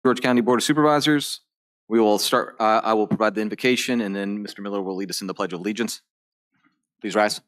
George County Board of Supervisors. We will start, I will provide the invocation and then Mr. Miller will lead us in the Pledge of Allegiance. Please rise.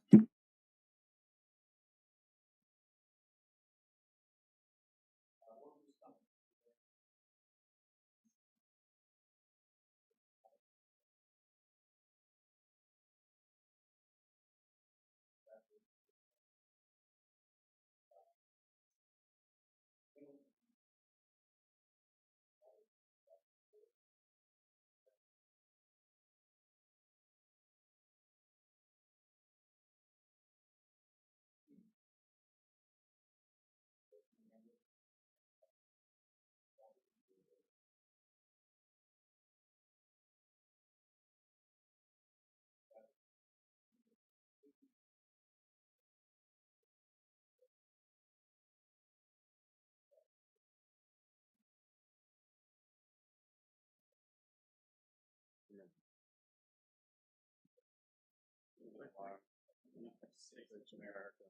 America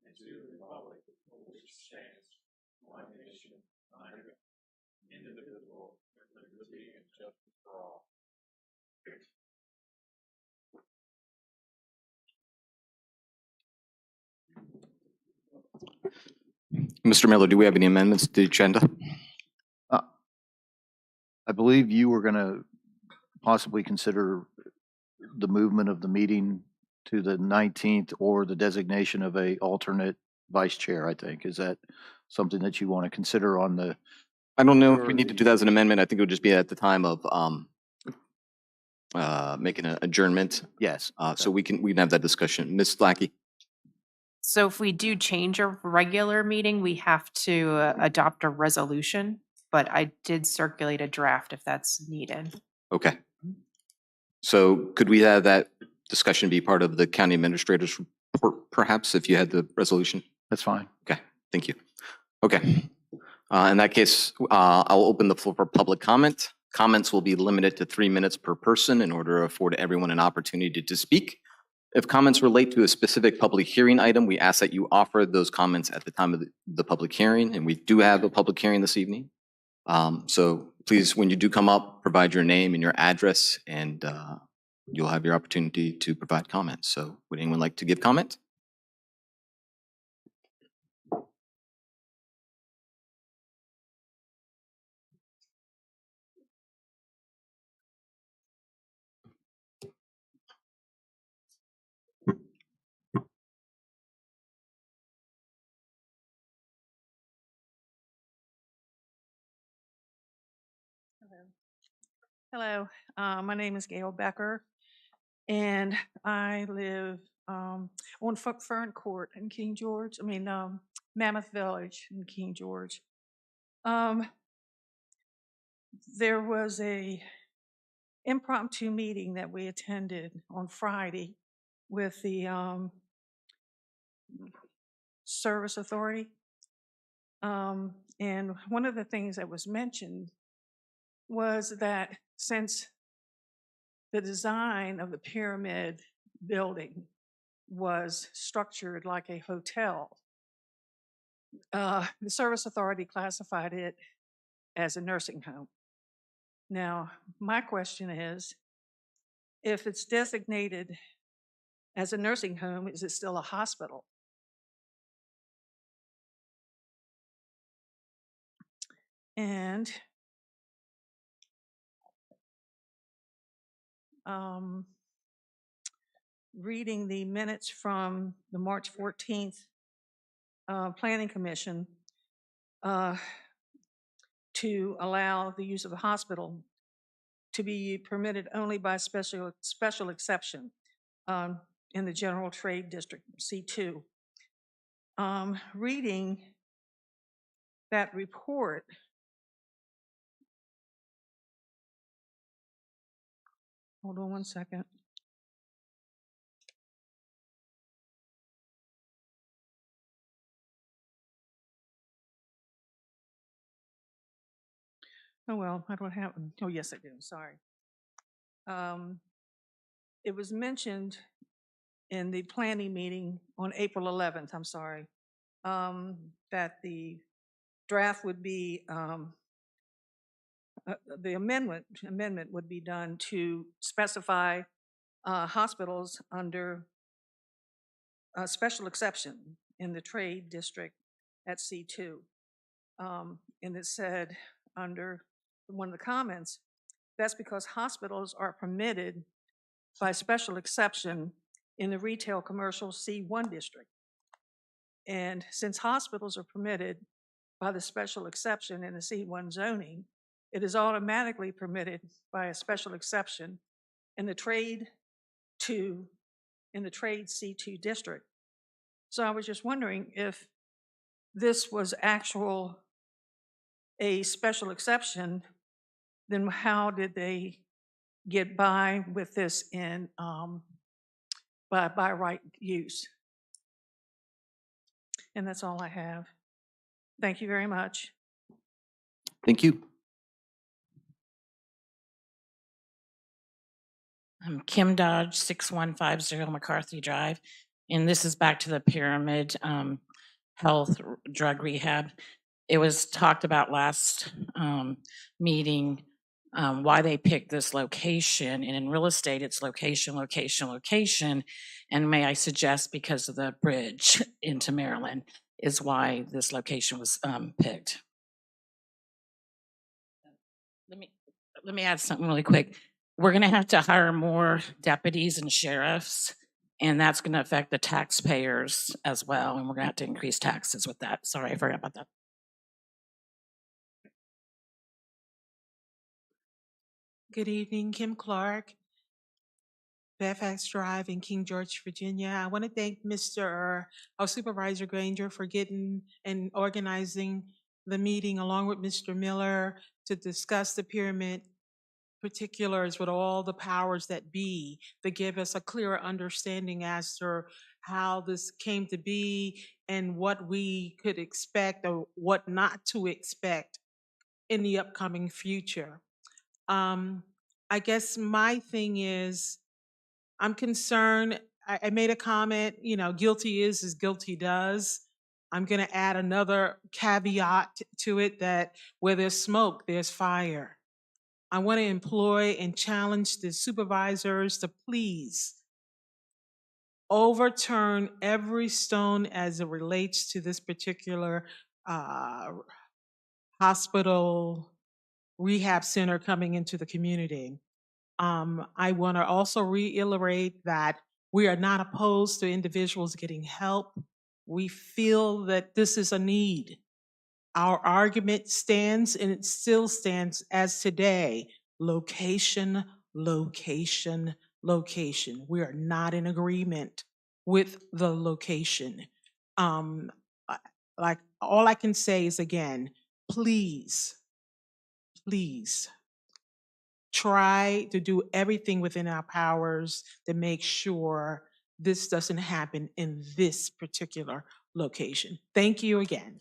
and to the republic which stands one nation under indivisible with liberty and justice for all. Mr. Miller, do we have any amendments to the agenda? I believe you were going to possibly consider the movement of the meeting to the 19th or the designation of a alternate vice chair, I think. Is that something that you want to consider on the? I don't know if we need to do that as an amendment. I think it would just be at the time of making an adjournment. Yes. So we can have that discussion. Ms. Lackey. So if we do change a regular meeting, we have to adopt a resolution, but I did circulate a draft if that's needed. Okay. So could we have that discussion be part of the county administrator's report, perhaps, if you had the resolution? That's fine. Okay, thank you. Okay. In that case, I'll open the floor for public comment. Comments will be limited to 3 minutes per person in order to afford everyone an opportunity to speak. If comments relate to a specific public hearing item, we ask that you offer those comments at the time of the public hearing, and we do have a public hearing this evening. So please, when you do come up, provide your name and your address, and you'll have your opportunity to provide comments. So would anyone like to give comment? Hello, my name is Gail Becker, and I live on Fern Court in King George. Mammoth Village in King George. There was a impromptu meeting that we attended on Friday with the Service Authority, and one of the things that was mentioned was that since the design of the pyramid building was structured like a hotel, the Service Authority classified it as a nursing home. Now, my question is, if it's designated as a nursing home, is it still a hospital? And reading the minutes from the March 14th Planning Commission to allow the use of a hospital to be permitted only by special exception in the General Trade District, C2. Reading that report, hold on one second. Oh, well, I don't have, oh, yes, I do, sorry. It was mentioned in the planning meeting on April 11th, I'm sorry, that the draft would be the amendment would be done to specify hospitals under a special exception in the trade district at C2. And it said under one of the comments, that's because hospitals are permitted by special exception in the retail commercial C1 district. And since hospitals are permitted by the special exception in the C1 zoning, it is automatically permitted by a special exception in the trade C2 district. So I was just wondering if this was a special exception, then how did they get by with this in by right use? And that's all I have. Thank you very much. Thank you. I'm Kim Dodge, 6150 McCarthy Drive. And this is back to the Pyramid Health Drug Rehab. It was talked about last meeting why they picked this location. And in real estate, it's location, location, location. And may I suggest because of the bridge into Maryland is why this location was picked. Let me add something really quick. We're going to have to hire more deputies and sheriffs, and that's going to affect the taxpayers as well. And we're going to have to increase taxes with that. Sorry, I forgot about that. Good evening, Kim Clark, Fairfax Drive in King George, Virginia. I want to thank our Supervisor Granger for getting and organizing the meeting along with Mr. Miller to discuss the pyramid particulars with all the powers that be to give us a clearer understanding as to how this came to be and what we could expect or what not to expect in the upcoming future. I guess my thing is, I'm concerned. I made a comment, guilty is as guilty does. I'm going to add another caveat to it that where there's smoke, there's fire. I want to employ and challenge the supervisors to please overturn every stone as it relates to this particular hospital rehab center coming into the community. I want to also reiterate that we are not opposed to individuals getting help. We feel that this is a need. Our argument stands, and it still stands as today. Location, location, location. We are not in agreement with the location. Like all I can say is, again, please try to do everything within our powers to make sure this doesn't happen in this particular location. Thank you again.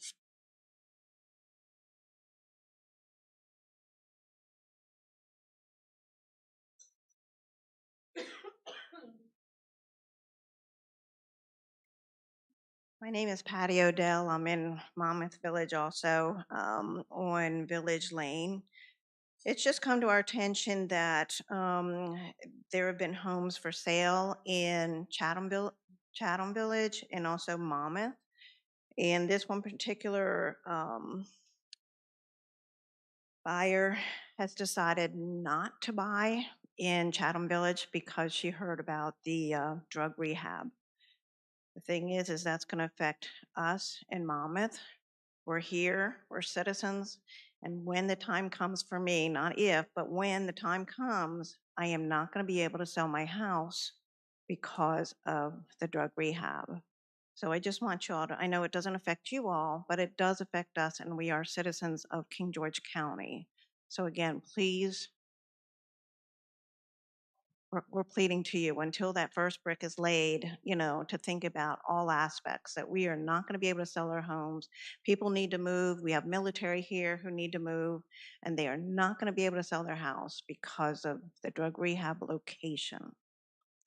My name is Patty Odell. I'm in Monmouth Village also, on Village Lane. It's just come to our attention that there have been homes for sale in Chatham Village and also Monmouth. And this one particular buyer has decided not to buy in Chatham Village because she heard about the drug rehab. The thing is that's going to affect us in Monmouth. We're here, we're citizens, and when the time comes for me, not if, but when the time comes, I am not going to be able to sell my house because of the drug rehab. So I just want y'all to, I know it doesn't affect you all, but it does affect us, and we are citizens of King George County. So again, please, we're pleading to you until that first brick is laid, to think about all aspects, that we are not going to be able to sell our homes. People need to move. We have military here who need to move, and they are not going to be able to sell their house because of the drug rehab location.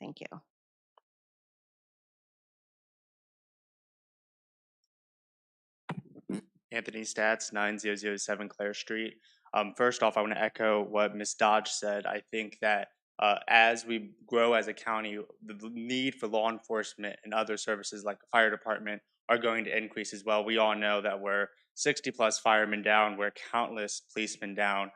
Thank you. Anthony Stats, 9007 Clare Street. First off, I want to echo what Ms. Dodge said. I think that as we grow as a county, the need for law enforcement and other services like the fire department are going to increase as well. We all know that we're 60 plus firemen down, we're countless policemen down.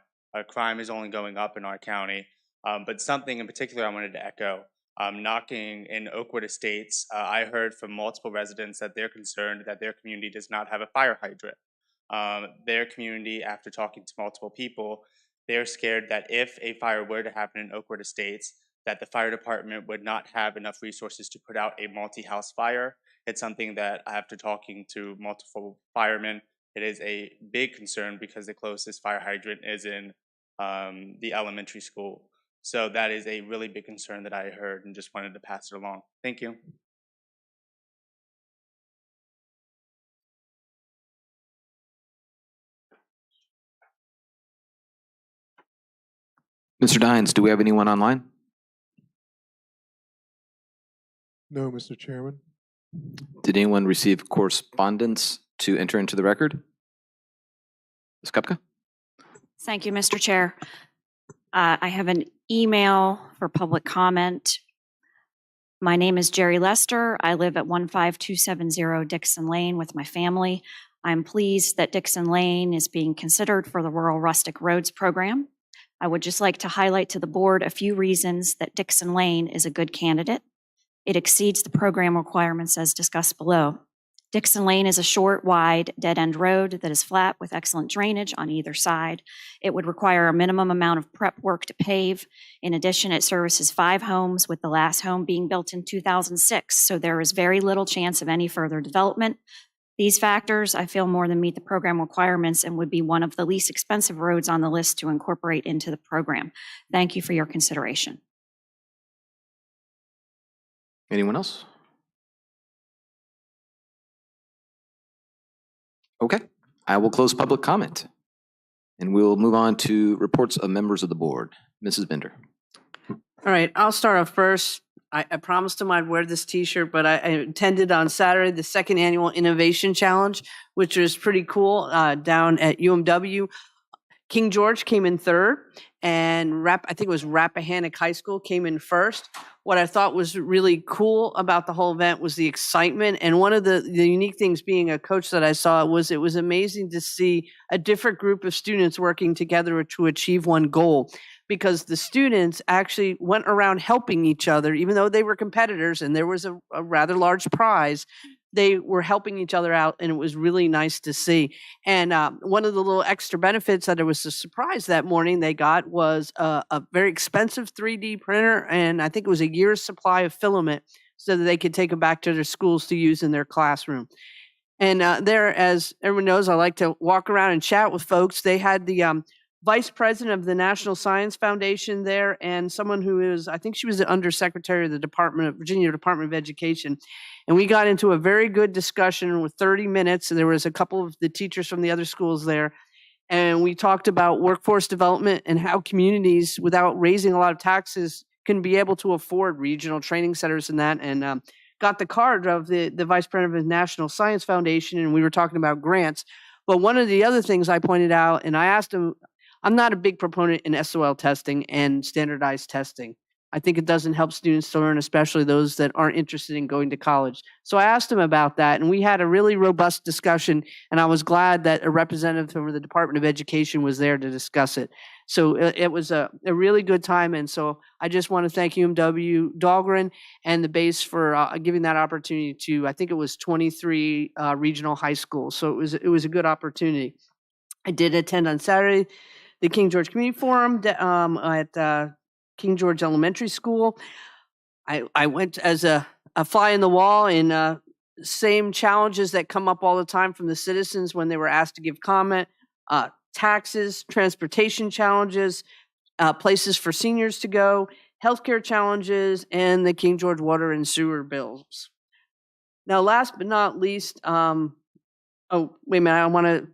Crime is only going up in our county. But something in particular I wanted to echo. Knocking in Oakwood Estates, I heard from multiple residents that they're concerned that their community does not have a fire hydrant. Their community, after talking to multiple people, they're scared that if a fire were to happen in Oakwood Estates, that the fire department would not have enough resources to put out a multi-house fire. It's something that after talking to multiple firemen, it is a big concern because the closest fire hydrant is in the elementary school. So that is a really big concern that I heard and just wanted to pass it along. Thank you. Mr. Dines, do we have anyone online? No, Mr. Chairman. Did anyone receive correspondence to enter into the record? Ms. Kupka? Thank you, Mr. Chair. I have an email for public comment. My name is Jerry Lester. I live at 15270 Dixon Lane with my family. I'm pleased that Dixon Lane is being considered for the Rural Rustic Roads Program. I would just like to highlight to the board a few reasons that Dixon Lane is a good candidate. It exceeds the program requirements as discussed below. Dixon Lane is a short, wide, dead-end road that is flat with excellent drainage on either side. It would require a minimum amount of prep work to pave. In addition, it services 5 homes, with the last home being built in 2006, so there is very little chance of any further development. These factors, I feel, more than meet the program requirements and would be one of the least expensive roads on the list to incorporate into the program. Thank you for your consideration. Anyone else? Okay, I will close public comment. And we'll move on to reports of members of the board. Mrs. Bender. All right, I'll start off first. I promised him I'd wear this T-shirt, but I attended on Saturday the 2nd Annual Innovation Challenge, which was pretty cool, down at UMW. King George came in 3rd, and I think it was Rappahannock High School came in 1st. What I thought was really cool about the whole event was the excitement. And one of the unique things being a coach that I saw was it was amazing to see a different group of students working together to achieve one goal, because the students actually went around helping each other, even though they were competitors and there was a rather large prize. They were helping each other out, and it was really nice to see. And one of the little extra benefits that it was a surprise that morning they got was a very expensive 3D printer, and I think it was a year's supply of filament so that they could take them back to their schools to use in their classroom. And there, as everyone knows, I like to walk around and chat with folks. They had the vice president of the National Science Foundation there, and someone who is, I think she was the undersecretary of the Virginia Department of Education. And we got into a very good discussion with 30 minutes. And there was a couple of the teachers from the other schools there. And we talked about workforce development and how communities, without raising a lot of taxes, can be able to afford regional training centers and that. And got the card of the vice president of the National Science Foundation, and we were talking about grants. But one of the other things I pointed out, and I asked him, I'm not a big proponent in SOL testing and standardized testing. I think it doesn't help students to learn, especially those that aren't interested in going to college. So I asked him about that, and we had a really robust discussion, and I was glad that a representative from the Department of Education was there to discuss it. So it was a really good time, and so I just want to thank UMW Dahlgren and the base for giving that opportunity to, I think it was 23 regional high schools. So it was a good opportunity. I did attend on Saturday the King George Community Forum at King George Elementary School. I went as a fly in the wall in same challenges that come up all the time from the citizens when they were asked to give comment, taxes, transportation challenges, places for seniors to go, healthcare challenges, and the King George water and sewer bills. Now, last but not least, oh, wait a minute, I want to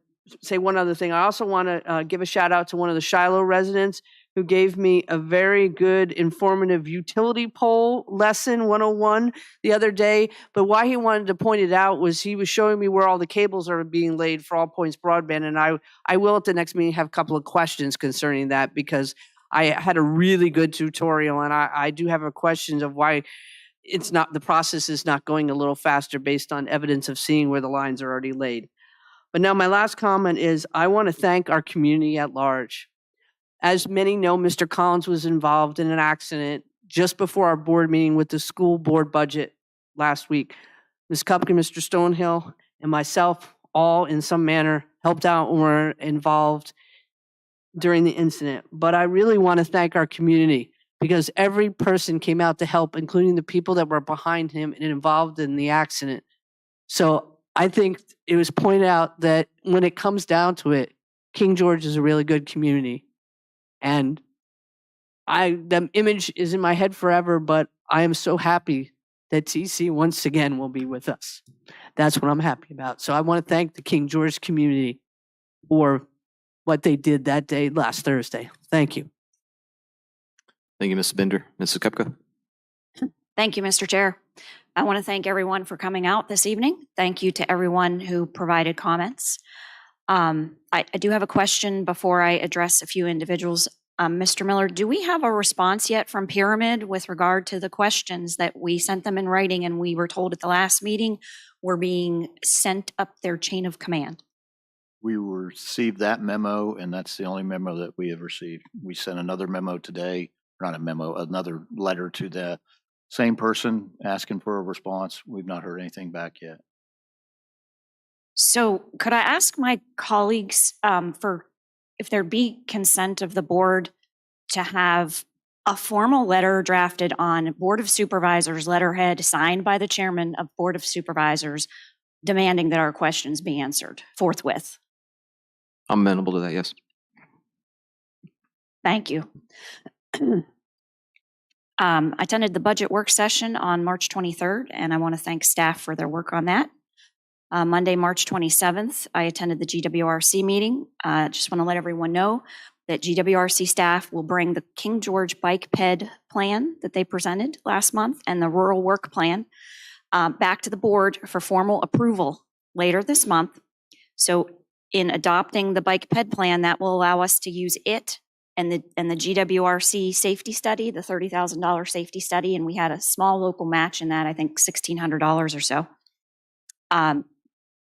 say one other thing. I also want to give a shout out to one of the Shiloh residents who gave me a very good informative utility pole lesson 101 the other day. But why he wanted to point it out was he was showing me where all the cables are being laid for All Points Broadband. And I will at the next meeting have a couple of questions concerning that, because I had a really good tutorial, and I do have a question of why it's not, the process is not going a little faster based on evidence of seeing where the lines are already laid. But now my last comment is I want to thank our community at large. As many know, Mr. Collins was involved in an accident just before our board meeting with the school board budget last week. Ms. Kupke, Mr. Stonehill, and myself all in some manner helped out and were involved during the incident. But I really want to thank our community, because every person came out to help, including the people that were behind him and involved in the accident. So I think it was pointed out that when it comes down to it, King George is a really good community. And the image is in my head forever, but I am so happy that TC once again will be with us. That's what I'm happy about. So I want to thank the King George community for what they did that day last Thursday. Thank you. Thank you, Ms. Bender. Mrs. Kupka? Thank you, Mr. Chair. I want to thank everyone for coming out this evening. Thank you to everyone who provided comments. I do have a question before I address a few individuals. Mr. Miller, do we have a response yet from Pyramid with regard to the questions that we sent them in writing and we were told at the last meeting were being sent up their chain of command? We received that memo, and that's the only memo that we have received. We sent another memo today, not a memo, another letter to the same person asking for a response. We've not heard anything back yet. So could I ask my colleagues for if there be consent of the board to have a formal letter drafted on Board of Supervisors letterhead signed by the chairman of Board of Supervisors demanding that our questions be answered forthwith? I'm amenable to that, yes. Thank you. I attended the budget work session on March 23rd, and I want to thank staff for their work on that. Monday, March 27th, I attended the GWRC meeting. Just want to let everyone know that GWRC staff will bring the King George Bike Ped plan that they presented last month and the rural work plan back to the board for formal approval later this month. So in adopting the Bike Ped plan, that will allow us to use it and the GWRC safety study, the $30,000 safety study, and we had a small local match in that, I think $1,600 or so,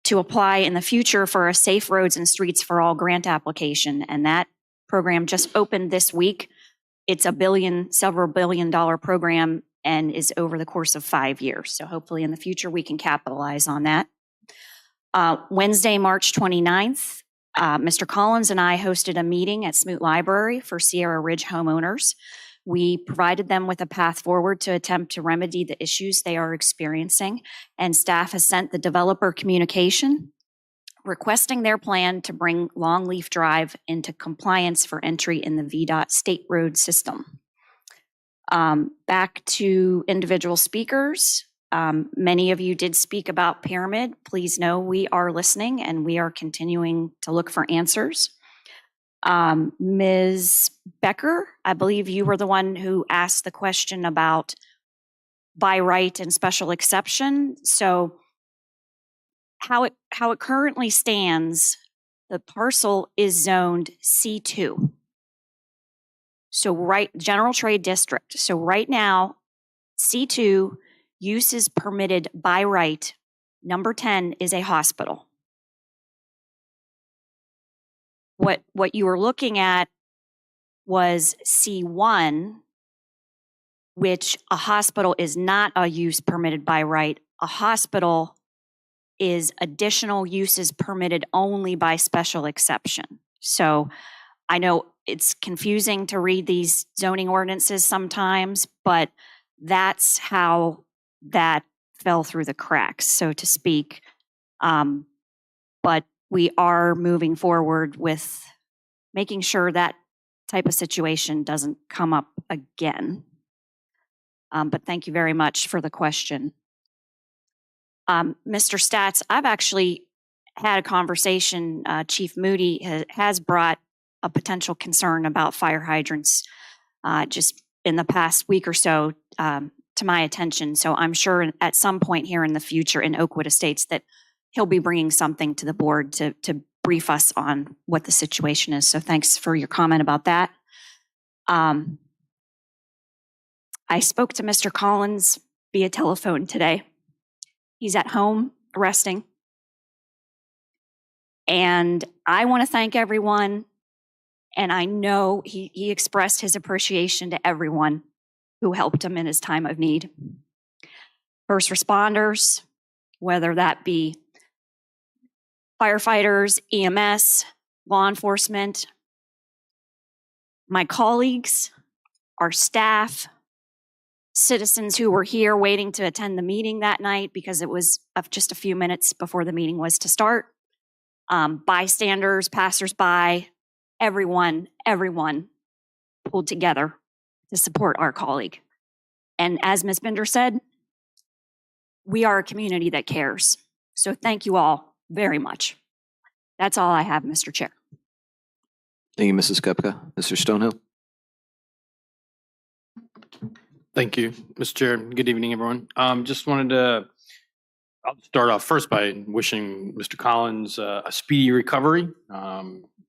to apply in the future for a Safe Roads and Streets for All grant application. And that program just opened this week. It's a several billion dollar program and is over the course of 5 years. So hopefully in the future we can capitalize on that. Wednesday, March 29th, Mr. Collins and I hosted a meeting at Smoot Library for Sierra Ridge homeowners. We provided them with a path forward to attempt to remedy the issues they are experiencing, and staff has sent the developer communication requesting their plan to bring Longleaf Drive into compliance for entry in the VDOT state road system. Back to individual speakers. Many of you did speak about Pyramid. Please know we are listening and we are continuing to look for answers. Ms. Becker, I believe you were the one who asked the question about by right and special exception. So how it currently stands, the parcel is zoned C2. So general trade district. So right now, C2 use is permitted by right. Number 10 is a hospital. What you were looking at was C1, which a hospital is not a use permitted by right. A hospital is additional uses permitted only by special exception. So I know it's confusing to read these zoning ordinances sometimes, but that's how that fell through the cracks, so to speak. But we are moving forward with making sure that type of situation doesn't come up again. But thank you very much for the question. Mr. Stats, I've actually had a conversation, Chief Moody has brought a potential concern about fire hydrants just in the past week or so to my attention. So I'm sure at some point here in the future in Oakwood Estates that he'll be bringing something to the board to brief us on what the situation is. So thanks for your comment about that. I spoke to Mr. Collins via telephone today. He's at home resting. And I want to thank everyone. And I know he expressed his appreciation to everyone who helped him in his time of need. First responders, whether that be firefighters, EMS, law enforcement, my colleagues, our staff, citizens who were here waiting to attend the meeting that night because it was just a few minutes before the meeting was to start, bystanders, passersby, everyone pulled together to support our colleague. And as Ms. Bender said, we are a community that cares. So thank you all very much. That's all I have, Mr. Chair. Thank you, Mrs. Kupka. Mr. Stonehill? Thank you, Mr. Chair. Good evening, everyone. Just wanted to, I'll start off first by wishing Mr. Collins a speedy recovery.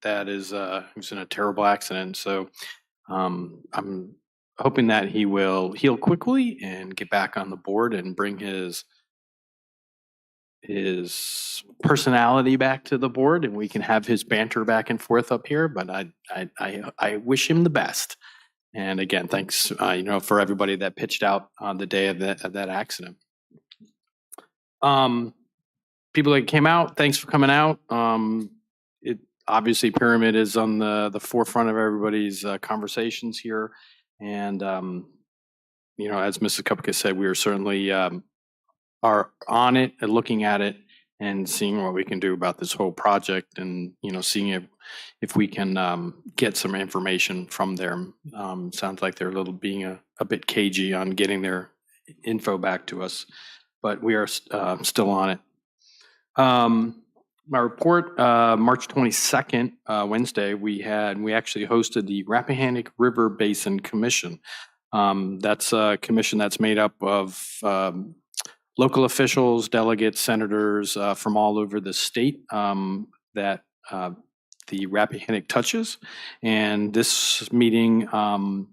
That is, he was in a terrible accident. So I'm hoping that he will heal quickly and get back on the board and bring his personality back to the board, and we can have his banter back and forth up here. But I wish him the best. And again, thanks, for everybody that pitched out on the day of that accident. People that came out, thanks for coming out. Obviously, Pyramid is on the forefront of everybody's conversations here. And, as Mrs. Kupka said, we are certainly are on it and looking at it and seeing what we can do about this whole project and, seeing if we can get some information from them. Sounds like they're being a bit cagey on getting their info back to us, but we are still on it. My report, March 22nd, Wednesday, we actually hosted the Rappahannock River Basin Commission. That's a commission that's made up of local officials, delegates, senators from all over the state that the Rappahannock touches. And this meeting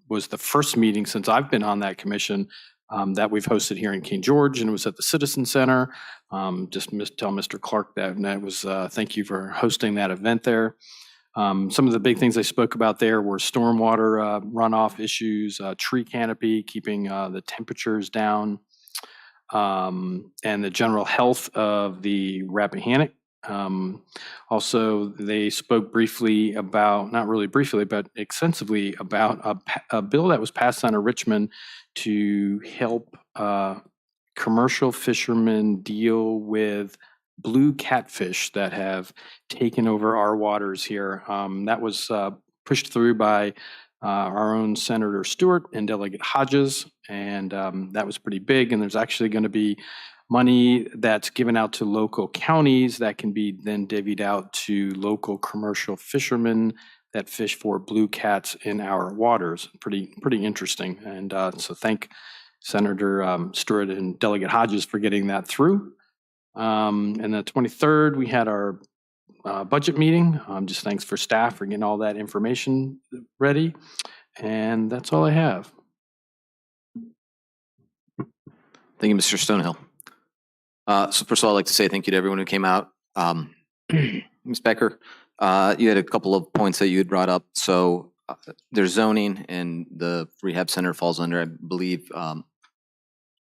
was the first meeting since I've been on that commission that we've hosted here in King George, and it was at the Citizen Center. Just tell Mr. Clark that was thank you for hosting that event there. Some of the big things I spoke about there were stormwater runoff issues, tree canopy, keeping the temperatures down, and the general health of the Rappahannock. Also, they spoke briefly about, not really briefly, but extensively about a bill that was passed on in Richmond to help commercial fishermen deal with blue catfish that have taken over our waters here. That was pushed through by our own Senator Stewart and Delegate Hodges, and that was pretty big. And there's actually going to be money that's given out to local counties that can be then divvied out to local commercial fishermen that fish for blue cats in our waters. Pretty interesting. And so thank Senator Stewart and Delegate Hodges for getting that through. And the 23rd, we had our budget meeting. Just thanks for staff for getting all that information ready. And that's all I have. Thank you, Mr. Stonehill. So first of all, I'd like to say thank you to everyone who came out. Ms. Becker, you had a couple of points that you had brought up. So there's zoning, and the rehab center falls under, I believe,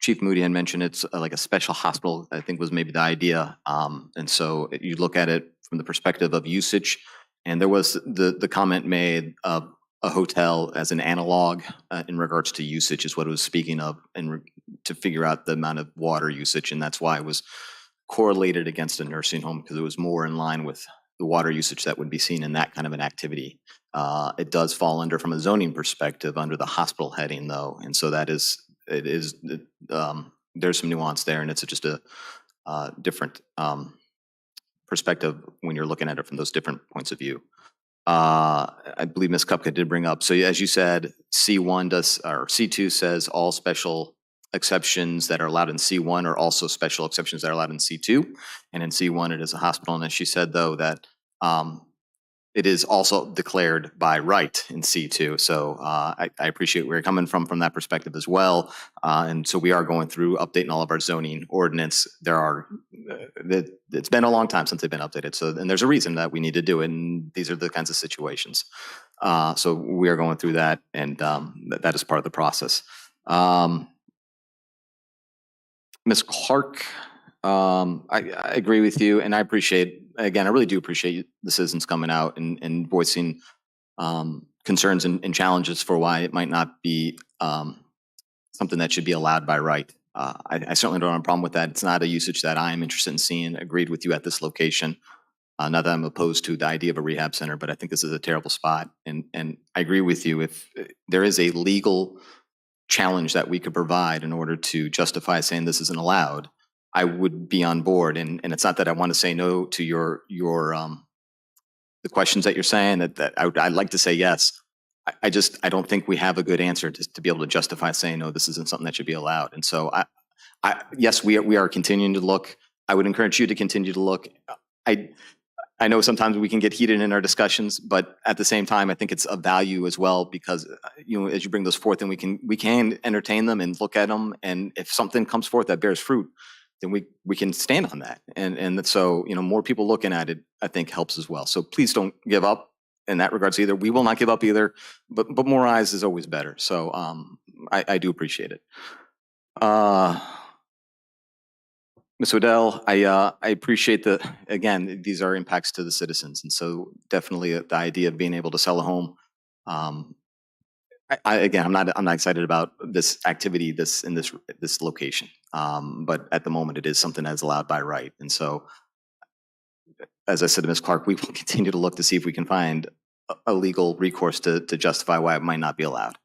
Chief Moody had mentioned it's like a special hospital, I think was maybe the idea. And so you look at it from the perspective of usage, and there was the comment made of a hotel as an analog in regards to usage is what it was speaking of, and to figure out the amount of water usage. And that's why it was correlated against a nursing home, because it was more in line with the water usage that would be seen in that kind of an activity. It does fall under, from a zoning perspective, under the hospital heading though. And so there's some nuance there, and it's just a different perspective when you're looking at it from those different points of view. I believe Ms. Kupka did bring up. So as you said, C1 does, or C2 says all special exceptions that are allowed in C1 are also special exceptions that are allowed in C2. And in C1, it is a hospital. And as she said, though, that it is also declared by right in C2. So I appreciate where you're coming from that perspective as well. And so we are going through updating all of our zoning ordinance. It's been a long time since they've been updated. So, and there's a reason that we need to do it. And these are the kinds of situations. So we are going through that, and that is part of the process. Ms. Clark, I agree with you, and I appreciate, again, I really do appreciate the citizens coming out and voicing concerns and challenges for why it might not be something that should be allowed by right. I certainly don't have a problem with that. It's not a usage that I'm interested in seeing. Agreed with you at this location. Not that I'm opposed to the idea of a rehab center, but I think this is a terrible spot. And I agree with you. If there is a legal challenge that we could provide in order to justify saying this isn't allowed, I would be on board. And it's not that I want to say no to your the questions that you're saying, that I'd like to say yes. I don't think we have a good answer to be able to justify saying, no, this isn't something that should be allowed. And so yes, we are continuing to look. I would encourage you to continue to look. I know sometimes we can get heated in our discussions, but at the same time, I think it's of value as well, because as you bring those forth, and we can entertain them and look at them, and if something comes forth that bears fruit, then we can stand on that. And so more people looking at it, I think, helps as well. So please don't give up in that regards either. We will not give up either, but more eyes is always better. So I do appreciate it. Ms. Odell, I appreciate again, these are impacts to the citizens. And so definitely the idea of being able to sell a home. Again, I'm not excited about this activity, in this location. But at the moment, it is something that's allowed by right. And so, as I said to Ms. Clark, we will continue to look to see if we can find a legal recourse to justify why it might not be allowed.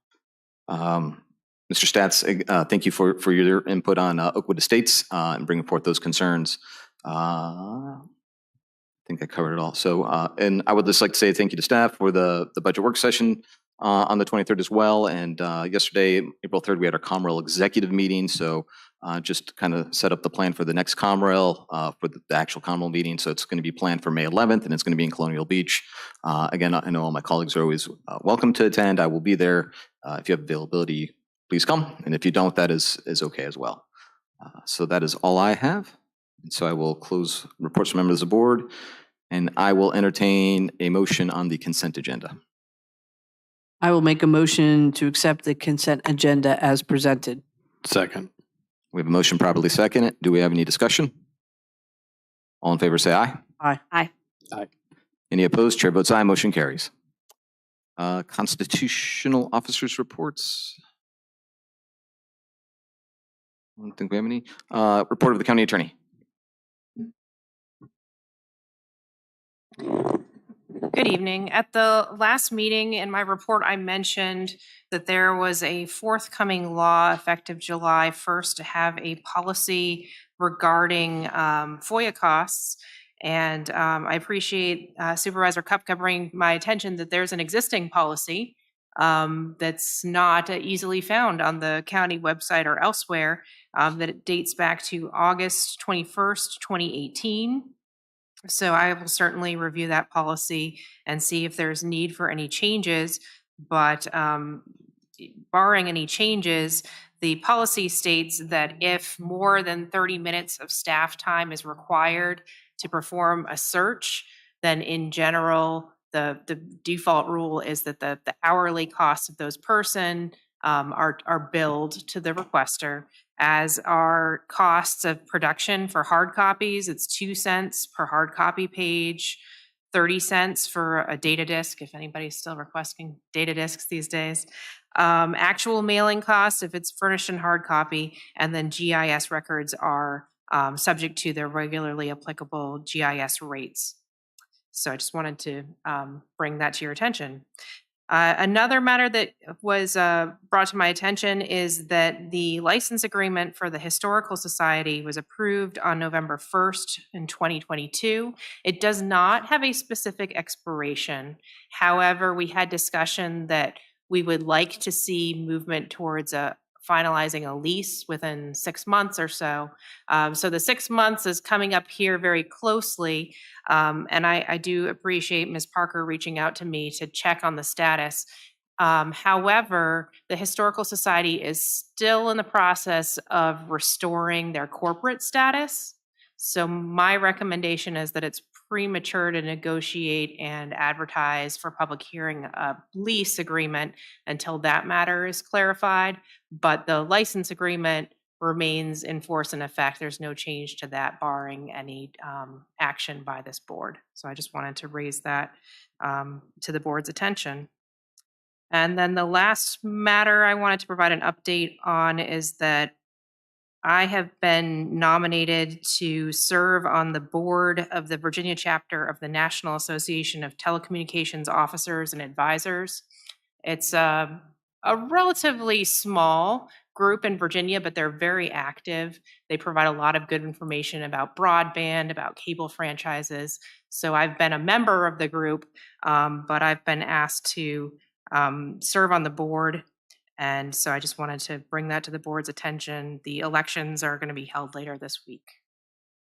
Mr. Stats, thank you for your input on Oakwood Estates and bringing forth those concerns. I think I covered it all. So, and I would just like to say thank you to staff for the budget work session on the 23rd as well. And yesterday, April 3rd, we had our Comrail executive meeting. So just kind of set up the plan for the next Comrail, for the actual Comrail meeting. So it's going to be planned for May 11th, and it's going to be in Colonial Beach. Again, I know all my colleagues are always welcome to attend. I will be there. If you have availability, please come. And if you don't, that is okay as well. So that is all I have. And so I will close reports from members of the board, and I will entertain a motion on the consent agenda. I will make a motion to accept the consent agenda as presented. Second. We have a motion properly seconded. Do we have any discussion? All in favor say aye. Aye. Aye. Aye. Any opposed? Chair votes aye. Motion carries. Constitutional officers reports. I don't think we have any. Report of the county attorney. Good evening. At the last meeting in my report, I mentioned that there was a forthcoming law effective July 1st to have a policy regarding FOIA costs. And I appreciate Supervisor Kupka bringing my attention that there's an existing policy that's not easily found on the county website or elsewhere, that it dates back to August 21st, 2018. So I will certainly review that policy and see if there's need for any changes. But barring any changes, the policy states that if more than 30 minutes of staff time is required to perform a search, then in general, the default rule is that the hourly costs of those person are billed to the requester, as are costs of production for hard copies. It's 2 cents per hard copy page, 30 cents for a data disk, if anybody's still requesting data disks these days. Actual mailing costs if it's furnished in hard copy, and then GIS records are subject to their regularly applicable GIS rates. So I just wanted to bring that to your attention. Another matter that was brought to my attention is that the license agreement for the Historical Society was approved on November 1st in 2022. It does not have a specific expiration. However, we had discussion that we would like to see movement towards finalizing a lease within 6 months or so. So the 6 months is coming up here very closely. And I do appreciate Ms. Parker reaching out to me to check on the status. However, the Historical Society is still in the process of restoring their corporate status. So my recommendation is that it's premature to negotiate and advertise for public hearing a lease agreement until that matter is clarified. But the license agreement remains in force and effect. There's no change to that barring any action by this board. So I just wanted to raise that to the board's attention. And then the last matter I wanted to provide an update on is that I have been nominated to serve on the board of the Virginia chapter of the National Association of Telecommunications Officers and Advisors. It's a relatively small group in Virginia, but they're very active. They provide a lot of good information about broadband, about cable franchises. So I've been a member of the group, but I've been asked to serve on the board. And so I just wanted to bring that to the board's attention. The elections are going to be held later this week.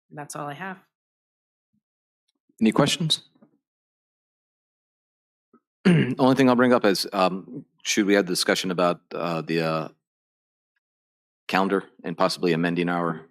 And that's all I have. Any questions? Only thing I'll bring up is, should we have the discussion about the calendar and possibly amending our?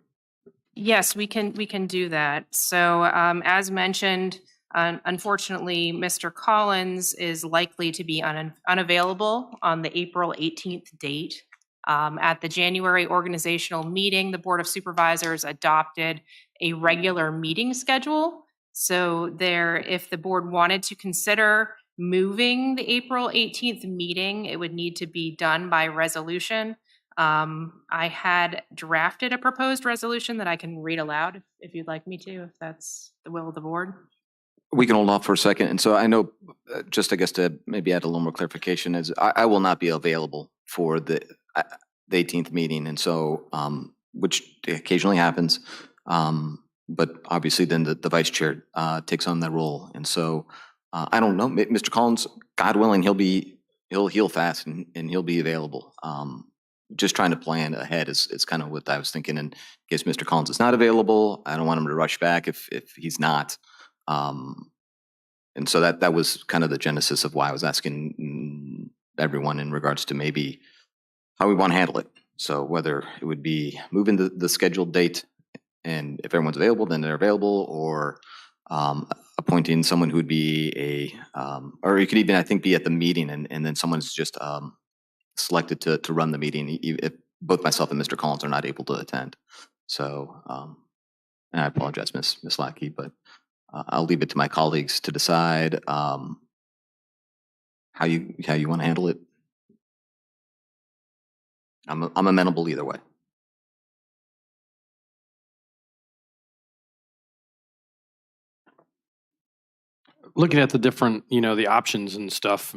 Yes, we can do that. So as mentioned, unfortunately, Mr. Collins is likely to be unavailable on the April 18th date. At the January organizational meeting, the Board of Supervisors adopted a regular meeting schedule. So if the board wanted to consider moving the April 18th meeting, it would need to be done by resolution. I had drafted a proposed resolution that I can read aloud if you'd like me to, if that's the will of the board. We can hold off for a second. And so I know, just I guess to maybe add a little more clarification, is I will not be available for the 18th meeting. And so, which occasionally happens. But obviously then the vice chair takes on that role. And so I don't know, Mr. Collins, God willing, he'll heal fast and he'll be available. Just trying to plan ahead is kind of what I was thinking. In case Mr. Collins is not available, I don't want him to rush back if he's not. And so that was kind of the genesis of why I was asking everyone in regards to maybe how we want to handle it. So whether it would be moving the scheduled date, and if everyone's available, then they're available, or appointing someone who would be or you could even, I think, be at the meeting and then someone's just selected to run the meeting if both myself and Mr. Collins are not able to attend. So, and I apologize, Ms. Lackey, but I'll leave it to my colleagues to decide how you want to handle it. I'm amenable either way. Looking at the different, the options and stuff,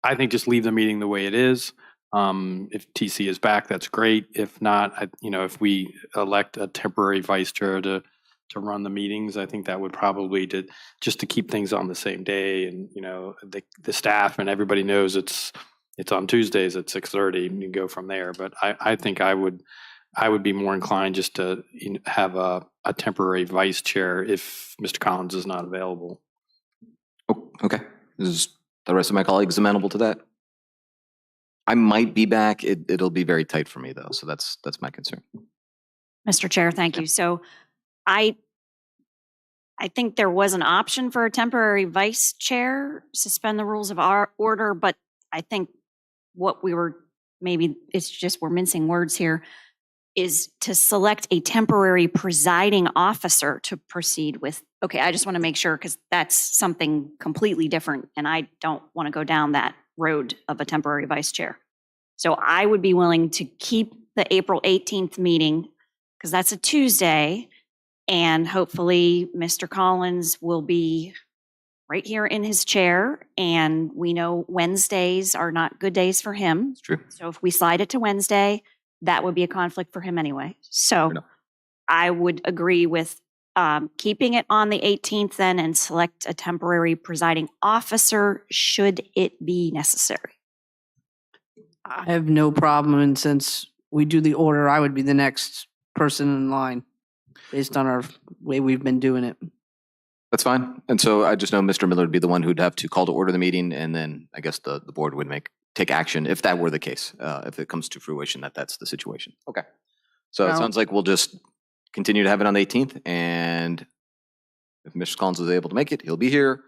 I think just leave the meeting the way it is. If TC is back, that's great. If not, if we elect a temporary vice chair to run the meetings, I think that would probably just to keep things on the same day, and the staff and everybody knows it's on Tuesdays at 6:30, and you go from there. But I think I would be more inclined just to have a temporary vice chair if Mr. Collins is not available. Oh, okay. Is the rest of my colleagues amenable to that? I might be back. It'll be very tight for me though, so that's my concern. Mr. Chair, thank you. So I think there was an option for a temporary vice chair, suspend the rules of our order, but I think what we're mincing words here, is to select a temporary presiding officer to proceed with. Okay, I just want to make sure, because that's something completely different, and I don't want to go down that road of a temporary vice chair. So I would be willing to keep the April 18th meeting, because that's a Tuesday, and hopefully Mr. Collins will be right here in his chair, and we know Wednesdays are not good days for him. It's true. So if we slide it to Wednesday, that would be a conflict for him anyway. So enough. I would agree with keeping it on the 18th then and select a temporary presiding officer should it be necessary. I have no problem, and since we do the order, I would be the next person in line based on our way we've been doing it. That's fine. And so I just know Mr. Miller would be the one who'd have to call to order the meeting, and then I guess the board would take action if that were the case, if it comes to fruition that that's the situation. Okay. So it Now- sounds like we'll just continue to have it on the 18th, and if Mr. Collins is able to make it, he'll be here.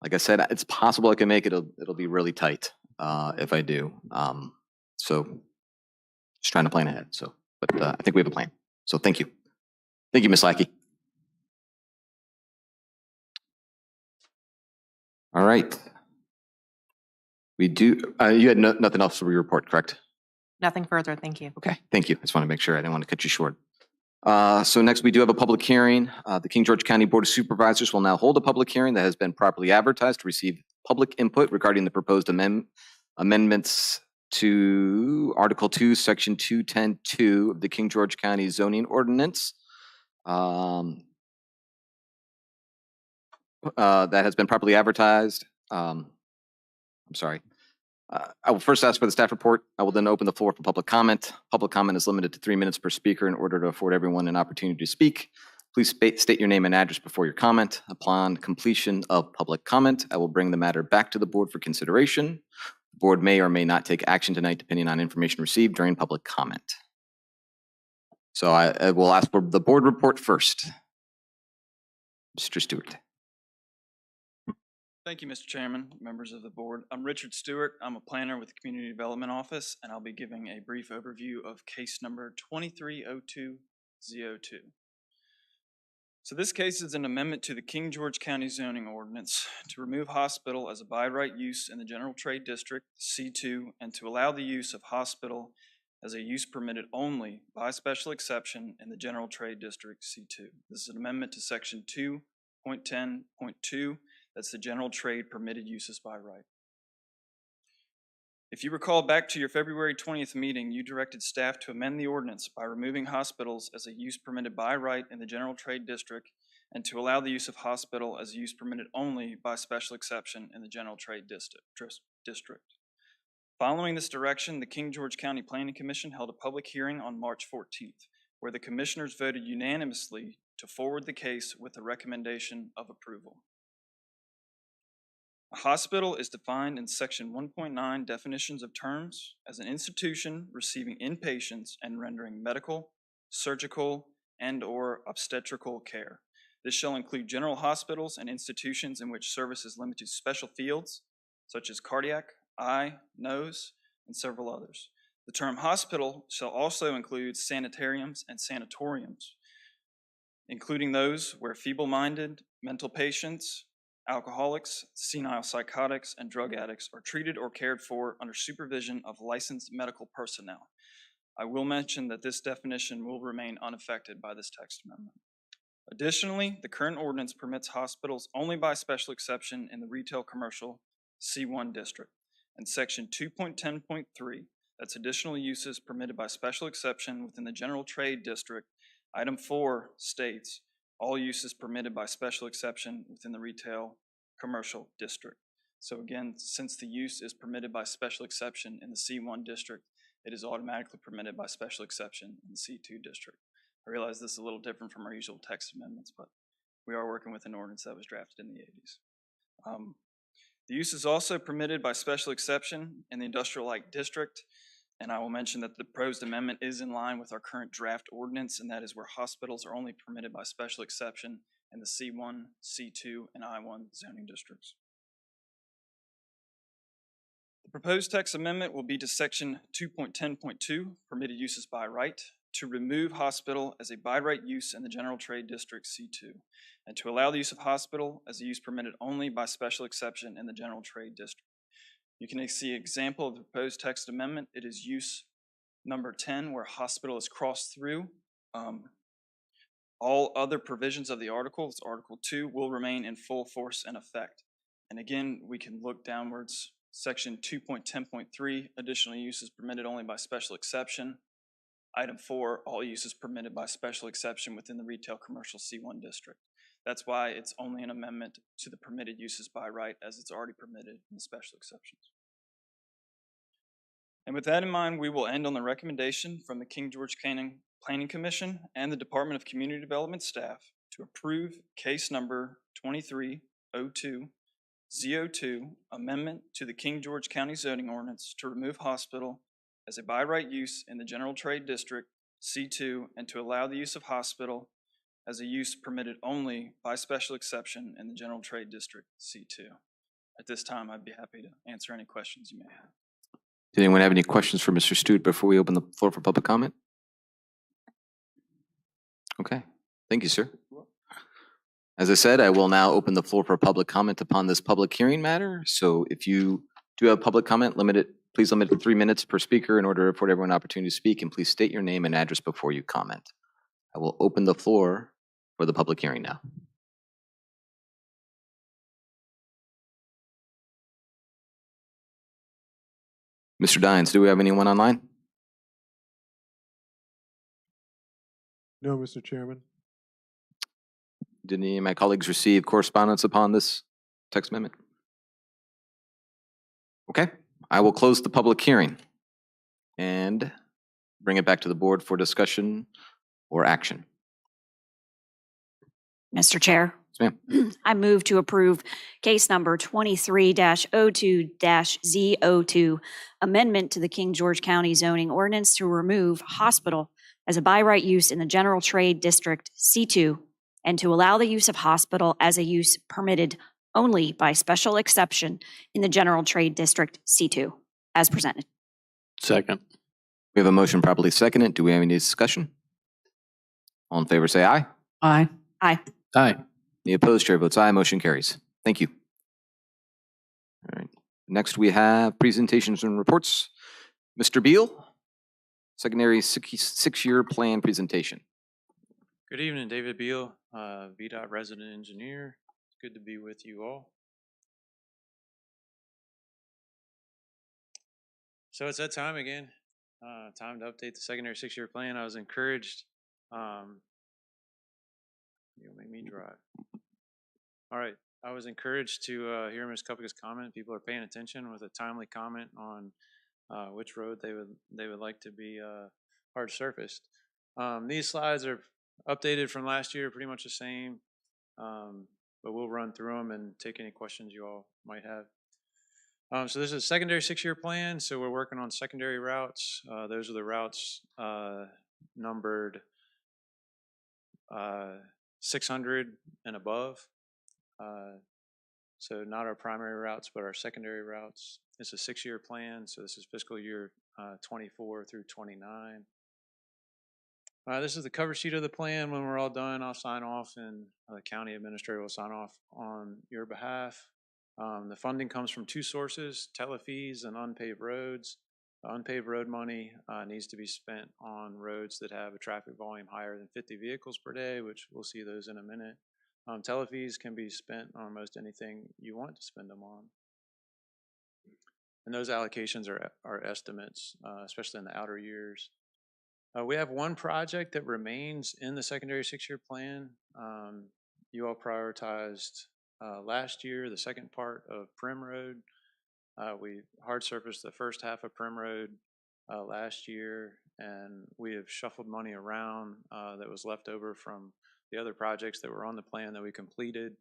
Like I said, it's possible I can make it. It'll be really tight if I do. So just trying to plan ahead. So, but I think we have a plan. So thank you. Thank you, Ms. Lackey. All right. We do, you had nothing else for your report, correct? Nothing further, thank you. Okay, thank you. I just want to make sure. I didn't want to cut you short. So next, we do have a public hearing. The King George County Board of Supervisors will now hold a public hearing that has been properly advertised to receive public input regarding the proposed amendments to Article 2, Section 210.2 of the King George County zoning ordinance. That has been properly advertised. I'm sorry. I will first ask for the staff report. I will then open the floor for public comment. Public comment is limited to 3 minutes per speaker in order to afford everyone an opportunity to speak. Please state your name and address before your comment. Upon completion of public comment, I will bring the matter back to the board for consideration. The board may or may not take action tonight depending on information received during public comment. So I will ask for the board report first. Mr. Stewart. Thank you, Mr. Chairman, members of the board. I'm Richard Stewart. I'm a planner with the Community Development Office, and I'll be giving a brief overview of case number 230202. So this case is an amendment to the King George County zoning ordinance to remove hospital as a by right use in the General Trade District, C2, and to allow the use of hospital as a use permitted only by special exception in the General Trade District, C2. This is an amendment to section 2.10.2. That's the general trade permitted uses by right. If you recall back to your February 20th meeting, you directed staff to amend the ordinance by removing hospitals as a use permitted by right in the general trade district and to allow the use of hospital as a use permitted only by special exception in the general trade district. Following this direction, the King George County Planning Commission held a public hearing on March 14th, where the commissioners voted unanimously to forward the case with a recommendation of approval. A hospital is defined in section 1.9 definitions of terms as an institution receiving inpatients and rendering medical, surgical, and/or obstetrical care. This shall include general hospitals and institutions in which service is limited to special fields, such as cardiac, eye, nose, and several others. The term hospital shall also include sanitariums and sanatoriums, including those where feeble-minded, mental patients, alcoholics, senile psychotics, and drug addicts are treated or cared for under supervision of licensed medical personnel. I will mention that this definition will remain unaffected by this text amendment. Additionally, the current ordinance permits hospitals only by special exception in the retail commercial C1 district. And section 2.10.3, that's additional uses permitted by special exception within the general trade district, item 4 states, all uses permitted by special exception within the retail commercial district. So again, since the use is permitted by special exception in the C1 district, it is automatically permitted by special exception in the C2 district. I realize this is a little different from our usual text amendments, but we are working with an ordinance that was drafted in the 80s. The use is also permitted by special exception in the industrial light district. And I will mention that the proposed amendment is in line with our current draft ordinance, and that is where hospitals are only permitted by special exception in the C1, C2, and I1 zoning districts. The proposed text amendment will be to section 2.10.2, permitted uses by right, to remove hospital as a by right use in the general trade district C2, and to allow the use of hospital as a use permitted only by special exception in the general trade district. You can see an example of the proposed text amendment. It is use number 10, where hospital is crossed through. All other provisions of the articles, Article 2, will remain in full force and effect. And again, we can look downwards. Section 2.10.3, additional uses permitted only by special exception. Item 4, all uses permitted by special exception within the retail commercial C1 district. That's why it's only an amendment to the permitted uses by right, as it's already permitted in the special exceptions. And with that in mind, we will end on the recommendation from the King George Planning Commission and the Department of Community Development staff to approve case number 2302 Z02, amendment to the King George County zoning ordinance to remove hospital as a by right use in the general trade district C2 and to allow the use of hospital as a use permitted only by special exception in the general trade district C2. At this time, I'd be happy to answer any questions you may have. Did anyone have any questions for Mr. Stute before we open the floor for public comment? Okay, thank you, sir. As I said, I will now open the floor for public comment upon this public hearing matter. So if you do have public comment, please limit it to 3 minutes per speaker in order to afford everyone an opportunity to speak, and please state your name and address before you comment. I will open the floor for the public hearing now. Mr. Dines, do we have anyone online? No, Mr. Chairman. Did any of my colleagues receive correspondence upon this text amendment? Okay, I will close the public hearing and bring it back to the board for discussion or action. Mr. Chair. Yes, ma'am. I move to approve case number 23-02-Z02, amendment to the King George County zoning ordinance to remove hospital as a by right use in the general trade district C2 and to allow the use of hospital as a use permitted only by special exception in the general trade district C2 as presented. Second. We have a motion properly seconded. Do we have any discussion? All in favor, say aye. Aye. Aye. Aye. Any opposed, chair votes aye. Motion carries. Thank you. All right. Next, we have presentations and reports. Mr. Beal, secondary six-year plan presentation. Good evening, David Beal, VDOT resident engineer. It's good to be with you all. So it's that time again. Time to update the secondary six-year plan. I was encouraged. You'll make me drive. All right. I was encouraged to hear Ms. Kupika's comment. People are paying attention with a timely comment on which road they would like to be hard surfaced. These slides are updated from last year, pretty much the same, but we'll run through them and take any questions you all might have. So this is a secondary six-year plan. So we're working on secondary routes. Those are the routes numbered 600 and above. So not our primary routes, but our secondary routes. It's a six-year plan. So this is fiscal year 24 through 29. This is the cover sheet of the plan. When we're all done, I'll sign off and the county administrator will sign off on your behalf. The funding comes from two sources, telefees and unpaved roads. The unpaved road money needs to be spent on roads that have a traffic volume higher than 50 vehicles per day, which we'll see those in a minute. Telefees can be spent on almost anything you want to spend them on. And those allocations are estimates, especially in the outer years. We have one project that remains in the secondary six-year plan. You all prioritized last year the second part of Prim Road. We hard surfaced the first half of Prim Road last year, and we have shuffled money around that was left over from the other projects that were on the plan that we completed.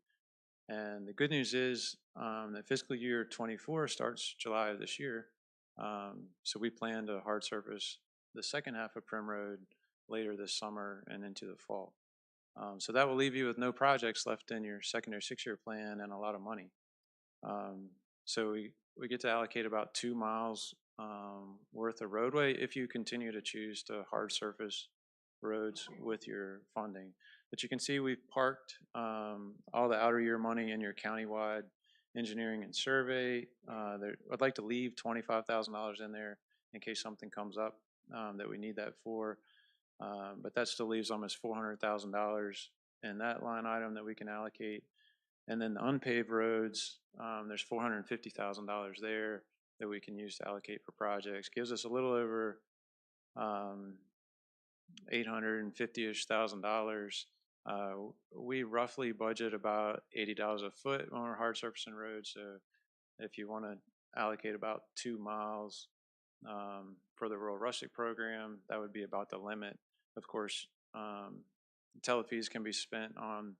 And the good news is that fiscal year 24 starts July of this year. So we plan to hard surface the second half of Prim Road later this summer and into the fall. So that will leave you with no projects left in your secondary six-year plan and a lot of money. So we get to allocate about 2 miles worth of roadway if you continue to choose to hard surface roads with your funding. But you can see we've parked all the outer year money in your countywide engineering and survey. I'd like to leave $25,000 in there in case something comes up that we need that for. But that still leaves almost $400,000 in that line item that we can allocate. And then the unpaved roads, there's $450,000 there that we can use to allocate for projects. Gives us a little over 850-ish thousand dollars. We roughly budget about $80 a foot on our hard surfacing roads. So if you want to allocate about 2 miles for the rural rustic program, that would be about the limit. Of course, telefees can be spent on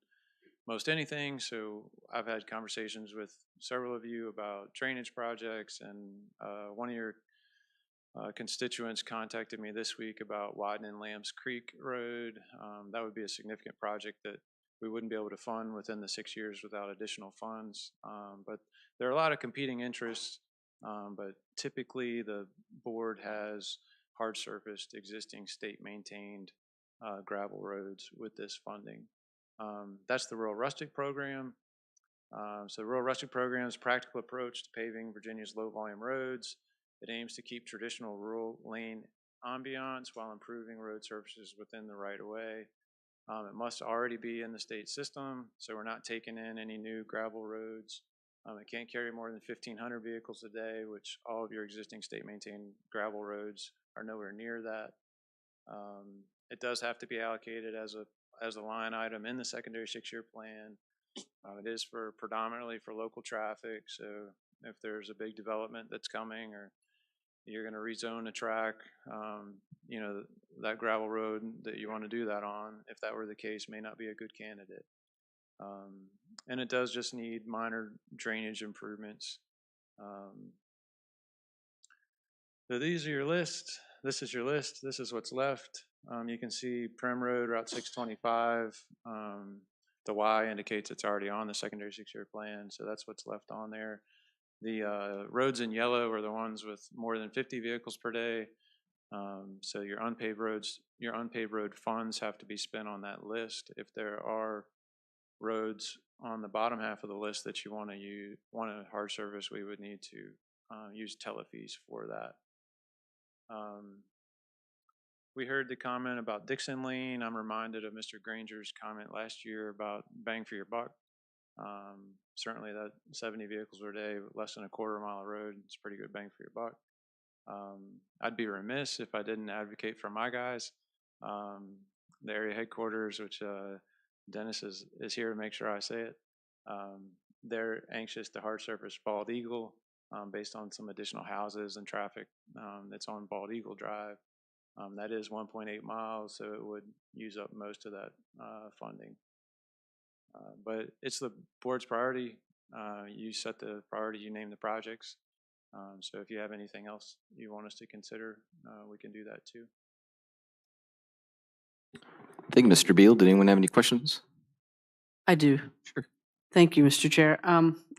most anything. So I've had conversations with several of you about drainage projects, and one of your constituents contacted me this week about widening Lambs Creek Road. That would be a significant project that we wouldn't be able to fund within the 6 years without additional funds. But there are a lot of competing interests, but typically the board has hard surfaced existing state maintained gravel roads with this funding. That's the Rural Rustic Program. So the Rural Rustic Program is a practical approach to paving Virginia's low volume roads. It aims to keep traditional rural lane ambiance while improving road surfaces within the right of way. It must already be in the state system, so we're not taking in any new gravel roads. It can't carry more than 1,500 vehicles a day, which all of your existing state maintained gravel roads are nowhere near that. It does have to be allocated as a line item in the secondary 6-year plan. It is predominantly for local traffic, so if there's a big development that's coming, or you're going to rezone a track, that gravel road that you want to do that on, if that were the case, may not be a good candidate. And it does just need minor drainage improvements. So these are your list. This is your list. This is what's left. You can see Prim Road, Route 625. The Y indicates it's already on the secondary 6-year plan, so that's what's left on there. The roads in yellow are the ones with more than 50 vehicles per day. So your unpaved road funds have to be spent on that list. If there are roads on the bottom half of the list that you want to hard service, we would need to use telefees for that. We heard the comment about Dixon Lane. I'm reminded of Mr. Granger's comment last year about bang for your buck. Certainly that 70 vehicles per day, less than a quarter mile of road, it's pretty good bang for your buck. I'd be remiss if I didn't advocate for my guys. The area headquarters, which Dennis is here to make sure I say it. They're anxious to hard surface Bald Eagle based on some additional houses and traffic that's on Bald Eagle Drive. That is 1.8 miles, so it would use up most of that funding. But it's the board's priority. You set the priority, you name the projects. So if you have anything else you want us to consider, we can do that too. Thank you, Mr. Beal. Did anyone have any questions? I do. Sure. Thank you, Mr. Chair.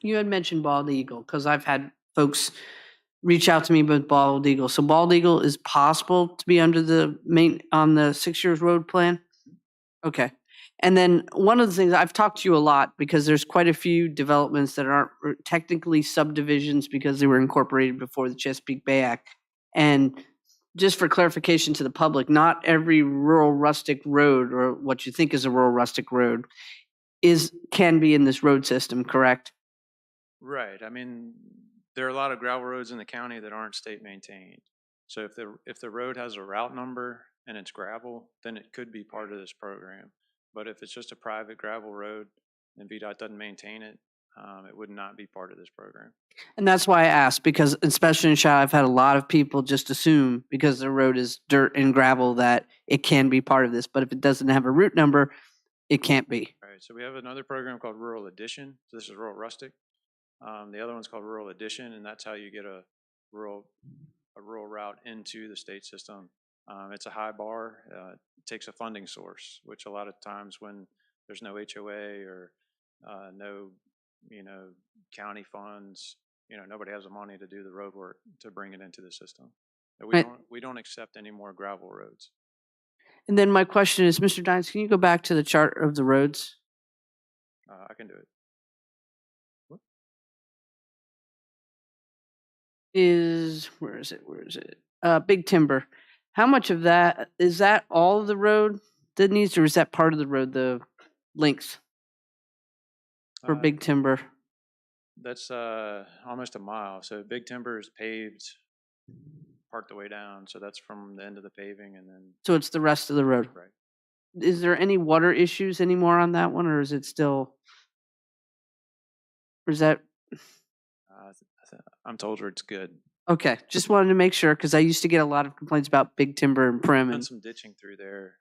You had mentioned Bald Eagle, because I've had folks reach out to me about Bald Eagle. So Bald Eagle is possible to be under the on the 6 years road plan? Okay. And then one of the things, I've talked to you a lot because there's quite a few developments that aren't technically subdivisions because they were incorporated before the Chesapeake Bay Act. And just for clarification to the public, not every rural rustic road, or what you think is a rural rustic road, can be in this road system, correct? Right. I mean, there are a lot of gravel roads in the county that aren't state maintained. So if the road has a route number and it's gravel, then it could be part of this program. But if it's just a private gravel road and VDOT doesn't maintain it, it would not be part of this program. And that's why I asked, because especially in Shaw, I've had a lot of people just assume because the road is dirt and gravel that it can be part of this. But if it doesn't have a route number, it can't be. Right. So we have another program called Rural Addition. So this is Rural Rustic. The other one's called Rural Addition, and that's how you get a rural route into the state system. It's a high bar. It takes a funding source, which a lot of times when there's no HOA or no, county funds, nobody has the money to do the road work to bring it into the system. We don't accept any more gravel roads. And then my question is, Mr. Dines, can you go back to the chart of the roads? I can do it. Where is it? Big Timber. How much of that, is that all of the road that needs, or is that part of the road, the links for Big Timber? That's almost a mile. So Big Timber is paved part the way down. So that's from the end of the paving and then, So it's the rest of the road. right. Is there any water issues anymore on that one, or is it still, or is that, I'm told her it's good. okay, just wanted to make sure, because I used to get a lot of complaints about Big Timber and Prim, Done and some ditching through there.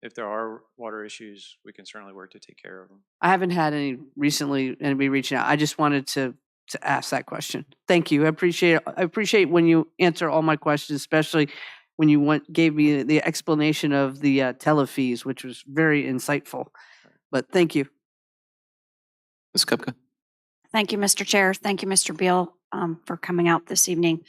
If there are water issues, we can certainly work to take care of them. I haven't had any recently, anybody reaching out. I just wanted to ask that question. Thank you. I appreciate when you answer all my questions, especially when you gave me the explanation of the telefees, which was very insightful. But thank you. Ms. Kupka? Thank you, Mr. Chair. Thank you, Mr. Beal, for coming out this evening.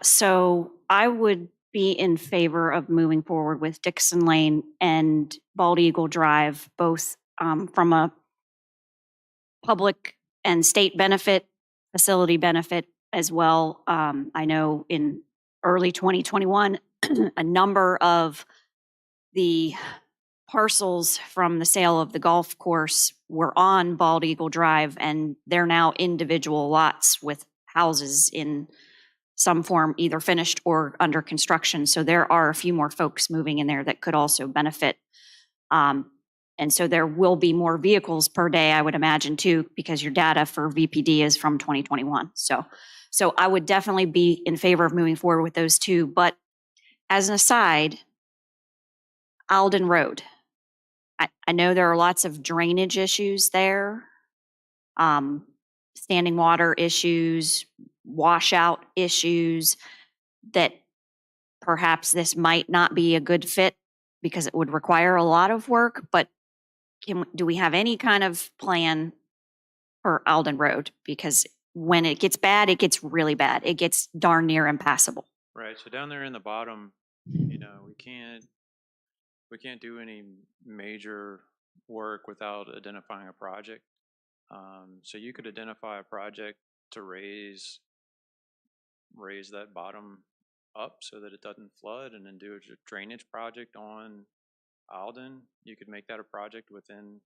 So I would be in favor of moving forward with Dixon Lane and Bald Eagle Drive, both from a public and state benefit, facility benefit as well. I know in early 2021, a number of the parcels from the sale of the golf course were on Bald Eagle Drive, and they're now individual lots with houses in some form, either finished or under construction. So there are a few more folks moving in there that could also benefit. And so there will be more vehicles per day, I would imagine, too, because your data for VPD is from 2021. So I would definitely be in favor of moving forward with those two. But as an aside, Alden Road, I know there are lots of drainage issues there, standing water issues, washout issues, that perhaps this might not be a good fit because it would require a lot of work. But do we have any kind of plan for Alden Road? Because when it gets bad, it gets really bad. It gets darn near impassable. Right. So down there in the bottom, we can't do any major work without identifying a project. So you could identify a project to raise that bottom up so that it doesn't flood, and then do a drainage project on Alden. You could make that a project within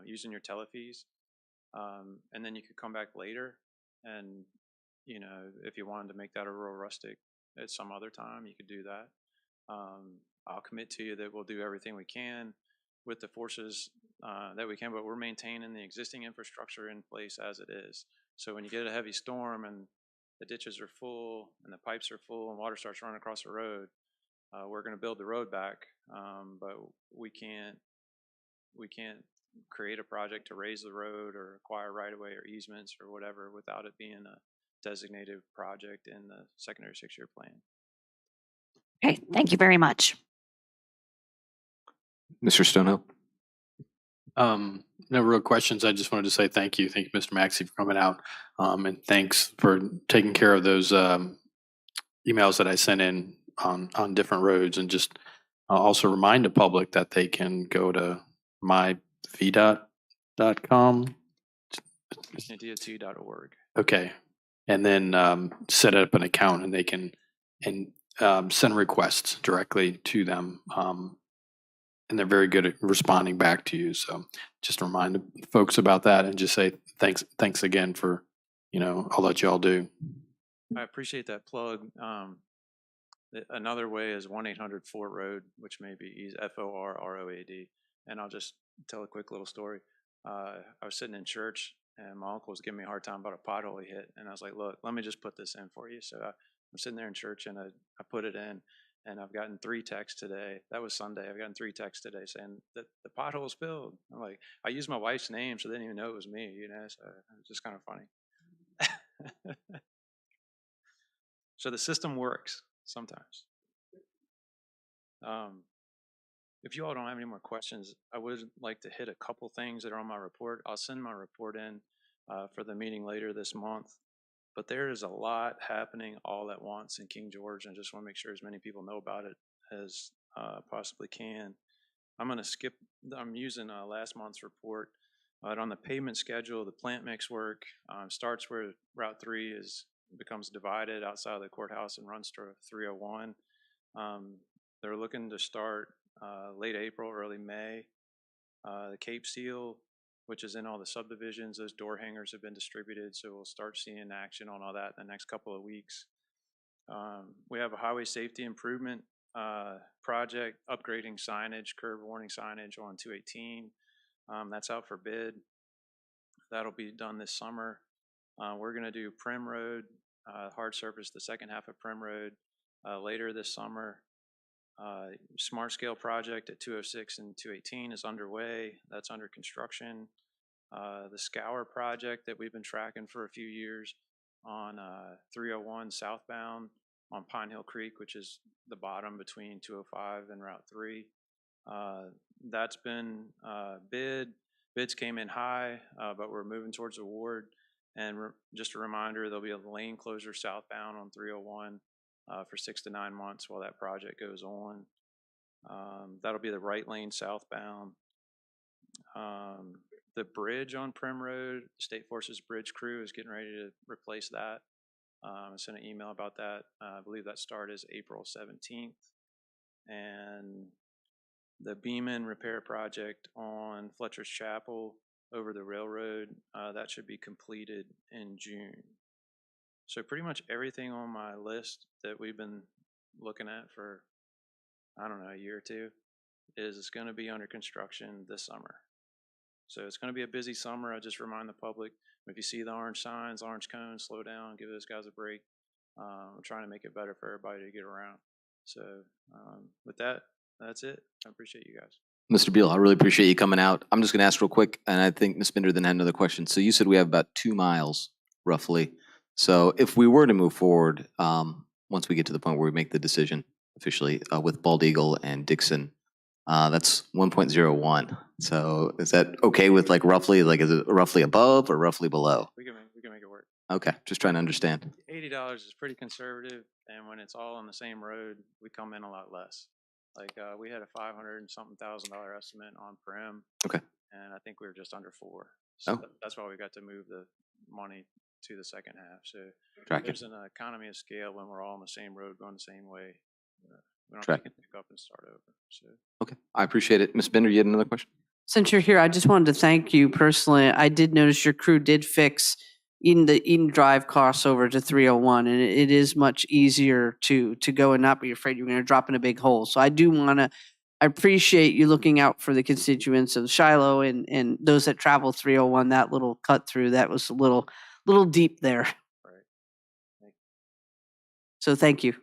using your telefees, and then you could come back later, and if you wanted to make that a rural rustic at some other time, you could do that. I'll commit to you that we'll do everything we can with the forces that we can, but we're maintaining the existing infrastructure in place as it is. So when you get a heavy storm and the ditches are full and the pipes are full and water starts running across the road, we're going to build the road back, but we can't create a project to raise the road or acquire right-of-way or easements or whatever without it being a designated project in the secondary 6-year plan. Okay, thank you very much. Mr. Stonehill? No real questions. I just wanted to say thank you. Thank you, Mr. Maxey, for coming out. And thanks for taking care of those emails that I sent in on different roads. And just also remind the public that they can go to myvdot.com. DOT.org. Okay. And then set up an account, and they can send requests directly to them. And they're very good at responding back to you. So just remind the folks about that, and just say thanks again for all that y'all do. I appreciate that plug. Another way is 1-800-FORT Road, which may be easy, FORROAD. And I'll just tell a quick little story. I was sitting in church, and my uncle was giving me a hard time about a pothole he hit. And I was like, look, let me just put this in for you. So I'm sitting there in church, and I put it in. And I've gotten 3 texts today. That was Sunday. I've gotten 3 texts today saying that the pothole spilled. I'm like, I used my wife's name, so they didn't even know it was me, so it's just kind of funny. So the system works sometimes. If you all don't have any more questions, I would like to hit a couple things that are on my report. I'll send my report in for the meeting later this month. But there is a lot happening all at once in King George, and I just want to make sure as many people know about it as possibly can. I'm using last month's report. But on the pavement schedule, the plant mix work starts where Route 3 is becomes divided outside of the courthouse and runs to 301. They're looking to start late April, early May. The Cape Seal, which is in all the subdivisions, those door hangers have been distributed, so we'll start seeing action on all that in the next couple of weeks. We have a highway safety improvement project, upgrading signage, curb warning signage on 218. That's out for bid. That'll be done this summer. We're going to do Prim Road, hard surface, the second half of Prim Road later this summer. Smart Scale project at 206 and 218 is underway. That's under construction. The Scour project that we've been tracking for a few years on 301 southbound on Pine Hill Creek, which is the bottom between 205 and Route 3. That's been bid. Bids came in high, but we're moving towards award. And just a reminder, there'll be a lane closure southbound on 301 for 6 to 9 months while that project goes on. That'll be the right lane southbound. The bridge on Prim Road, State Forces Bridge crew is getting ready to replace that. I sent an email about that. I believe that start is April 17th. And the Beeman repair project on Fletcher's Chapel over the railroad, that should be completed in June. So pretty much everything on my list that we've been looking at for, I don't know, a year or two, is going to be under construction this summer. So it's going to be a busy summer. I just remind the public, if you see the orange signs, orange cones, slow down, give those guys a break. I'm trying to make it better for everybody to get around. So with that, that's it. I appreciate you guys. Mr. Beal, I really appreciate you coming out. I'm just going to ask real quick, and I think Ms. Binder then had another question. So you said we have about 2 miles roughly. So if we were to move forward, once we get to the point where we make the decision officially with Bald Eagle and Dixon, that's 1.01. So is that okay with like roughly, like is it roughly above or roughly below? We can make it work. Okay, just trying to understand. $80 is pretty conservative, and when it's all on the same road, we come in a lot less. Like we had a $500 and something thousand estimate on Prim. Okay. And I think we were just under 4. So Oh. that's why we got to move the money to the second half. So Tracking. there's an economy of scale when we're all on the same road going the same way. We don't Tracking. have to pick up and start over. So Okay, I appreciate it. Ms. Binder, you had another question? Since you're here, I just wanted to thank you personally. I did notice your crew did fix the Eden Drive crossover to 301, and it is much easier to go and not be afraid you're going to drop in a big hole. So I do want to, I appreciate you looking out for the constituents of Shiloh and those that travel 301. That little cut through, that was a little deep there. right. So thank you.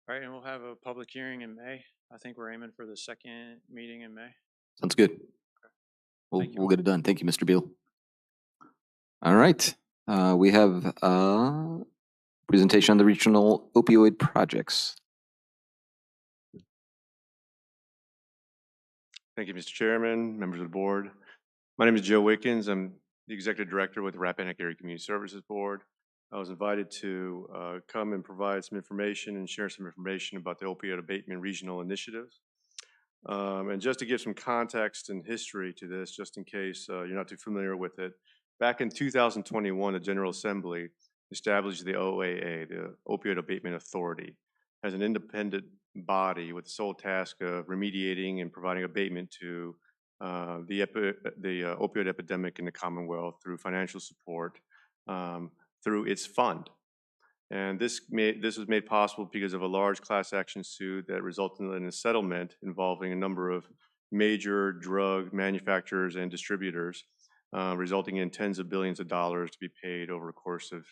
All right, and we'll have a public hearing in May. I think we're aiming for the second meeting in May. Sounds good. We'll get it done. Thank you, Mr. Beal. All right. We have a presentation on the regional opioid projects. Thank you, Mr. Chairman, members of the board. My name is Joe Wickens. I'm the Executive Director with the Rappahannock Area Community Services Board. I was invited to come and provide some information and share some information about the Opioid Abatement Regional Initiative. And just to give some context and history to this, just in case you're not too familiar with it, back in 2021, the General Assembly established the OAA, the Opioid Abatement Authority, as an independent body with the sole task of remediating and providing abatement to the opioid epidemic in the Commonwealth through financial support through its fund. And this was made possible because of a large class action suit that resulted in a settlement involving a number of major drug manufacturers and distributors, resulting in tens of billions of dollars to be paid over a course of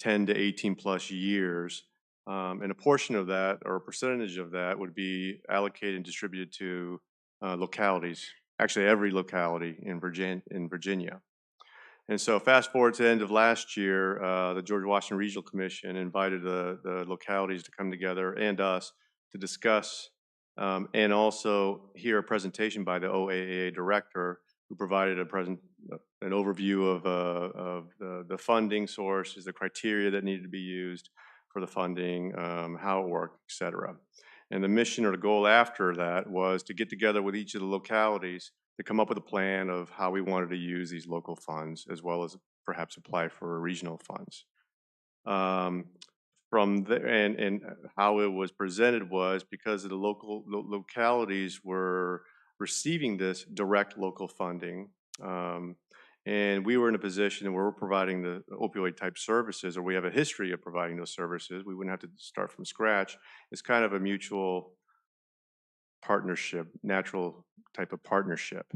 10 to 18 plus years. And a portion of that, or a percentage of that, would be allocated and distributed to localities, actually every locality in Virginia. And so fast forward to the end of last year, the George Washington Regional Commission invited the localities to come together and us to discuss and also hear a presentation by the OAA director, who provided an overview of the funding sources, the criteria that needed to be used for the funding, how it worked, et cetera. And the mission or the goal after that was to get together with each of the localities to come up with a plan of how we wanted to use these local funds, as well as perhaps apply for regional funds. From there, and how it was presented was because of the localities were receiving this direct local funding. And we were in a position where we're providing the opioid type services, or we have a history of providing those services. We wouldn't have to start from scratch. It's kind of a mutual partnership, natural type of partnership.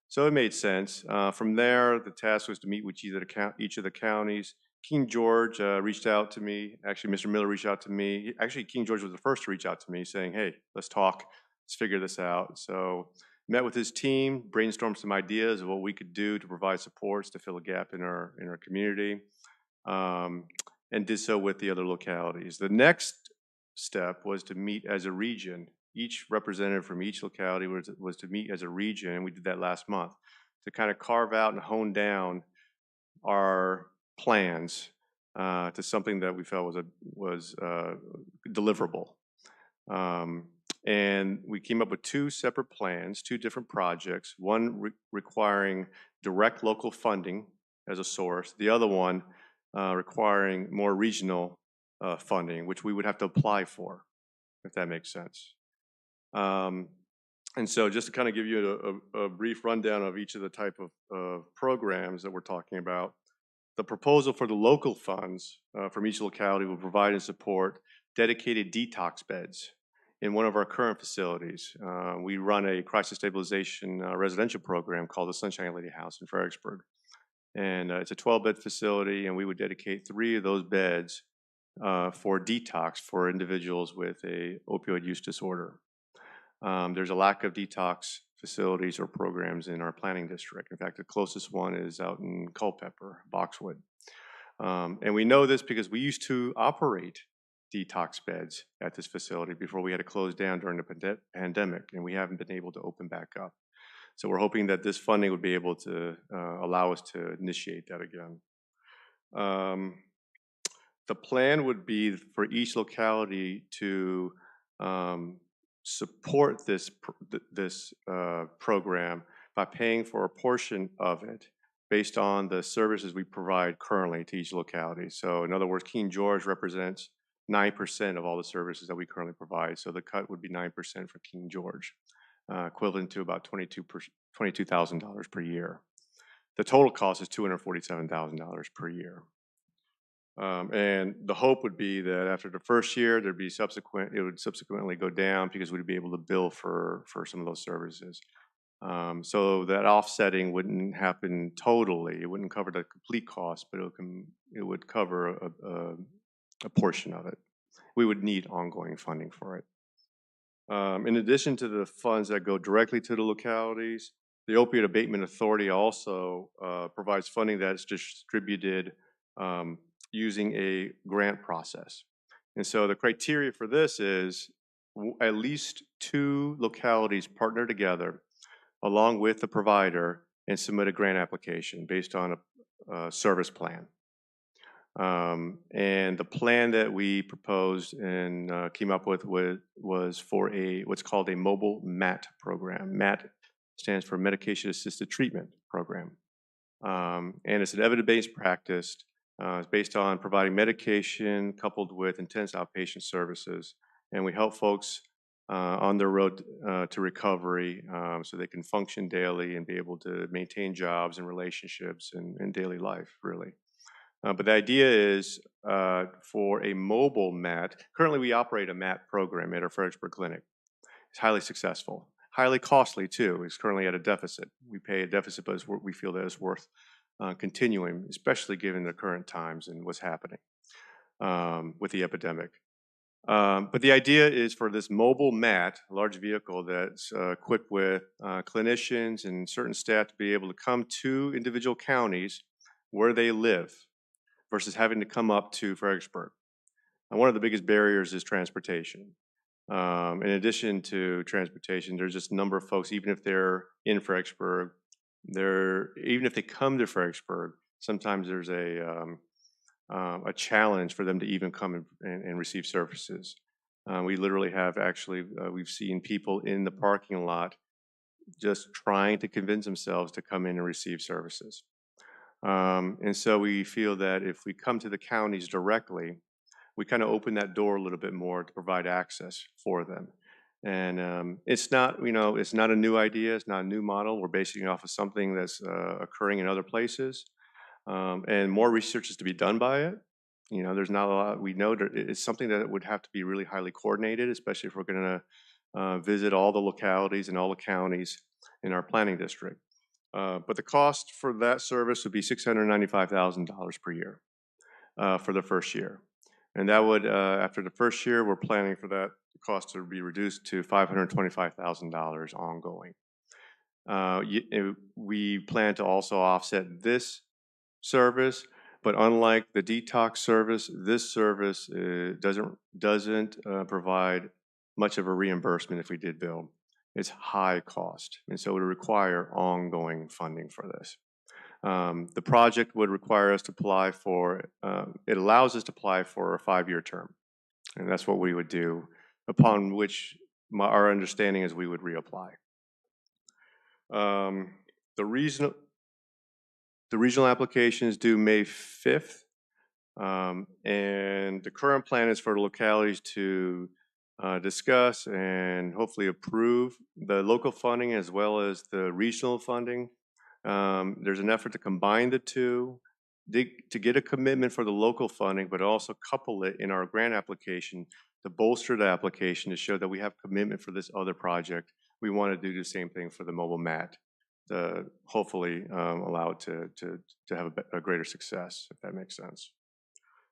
So it made sense. From there, the task was to meet with each of the counties. King George reached out to me. Actually, Mr. Miller reached out to me. Actually, King George was the first to reach out to me saying, hey, let's talk, let's figure this out. So met with his team, brainstormed some ideas of what we could do to provide supports to fill a gap in our community, and did so with the other localities. The next step was to meet as a region. Each representative from each locality was to meet as a region, and we did that last month to kind of carve out and hone down our plans to something that we felt was deliverable. And we came up with two separate plans, two different projects, one requiring direct local funding as a source, the other one requiring more regional funding, which we would have to apply for, if that makes sense. And so just to kind of give you a brief rundown of each of the type of programs that we're talking about, the proposal for the local funds from each locality will provide and support dedicated detox beds in one of our current facilities. We run a crisis stabilization residential program called the Sunshine Lady House in Fredericksburg. And it's a 12-bed facility, and we would dedicate 3 of those beds for detox for individuals with a opioid use disorder. There's a lack of detox facilities or programs in our planning district. In fact, the closest one is out in Culpeper, Boxwood. And we know this because we used to operate detox beds at this facility before we had to close down during the pandemic, and we haven't been able to open back up. So we're hoping that this funding would be able to allow us to initiate that again. The plan would be for each locality to support this program by paying for a portion of it based on the services we provide currently to each locality. So in other words, King George represents 9% of all the services that we currently provide. So the cut would be 9% for King George, equivalent to about $22,000 per year. The total cost is $247,000 per year. And the hope would be that after the first year, it would subsequently go down because we'd be able to bill for some of those services. So that offsetting wouldn't happen totally. It wouldn't cover the complete cost, but it would cover a portion of it. We would need ongoing funding for it. In addition to the funds that go directly to the localities, the Opioid Abatement Authority also provides funding that's distributed using a grant process. And so the criteria for this is at least 2 localities partner together along with the provider and submit a grant application based on a service plan. And the plan that we proposed and came up with was for what's called a mobile MAT program. MAT stands for Medication Assisted Treatment Program. And it's an evidence-based practice. It's based on providing medication coupled with intense outpatient services. And we help folks on their road to recovery so they can function daily and be able to maintain jobs and relationships and daily life, really. But the idea is for a mobile MAT, currently we operate a MAT program at our Fredericksburg Clinic. It's highly successful, highly costly too. It's currently at a deficit. We pay a deficit, but we feel that it's worth continuing, especially given the current times and what's happening with the epidemic. But the idea is for this mobile MAT, a large vehicle that's equipped with clinicians and certain staff to be able to come to individual counties where they live versus having to come up to Fredericksburg. And one of the biggest barriers is transportation. In addition to transportation, there's just a number of folks, even if they're in Fredericksburg, even if they come to Fredericksburg, sometimes there's a challenge for them to even come and receive services. We literally have we've seen people in the parking lot just trying to convince themselves to come in and receive services. And so we feel that if we come to the counties directly, we kind of open that door a little bit more to provide access for them. And it's not, it's not a new idea. It's not a new model. We're basing it off of something that's occurring in other places. And more research is to be done by it. There's not a lot, we know that it's something that would have to be really highly coordinated, especially if we're going to visit all the localities and all the counties in our planning district. But the cost for that service would be $695,000 per year for the first year. And that would, after the first year, we're planning for that cost to be reduced to $525,000 ongoing. We plan to also offset this service, but unlike the detox service, this service doesn't provide much of a reimbursement if we did bill. It's high cost, and so it would require ongoing funding for this. The project would require us to apply for, it allows us to apply for a 5-year term, and that's what we would do, upon which our understanding is we would reapply. The regional application is due May 5th, and the current plan is for the localities to discuss and hopefully approve the local funding as well as the regional funding. There's an effort to combine the two to get a commitment for the local funding, but also couple it in our grant application to bolster the application to show that we have commitment for this other project. We want to do the same thing for the mobile mat to hopefully allow it to have a greater success, if that makes sense.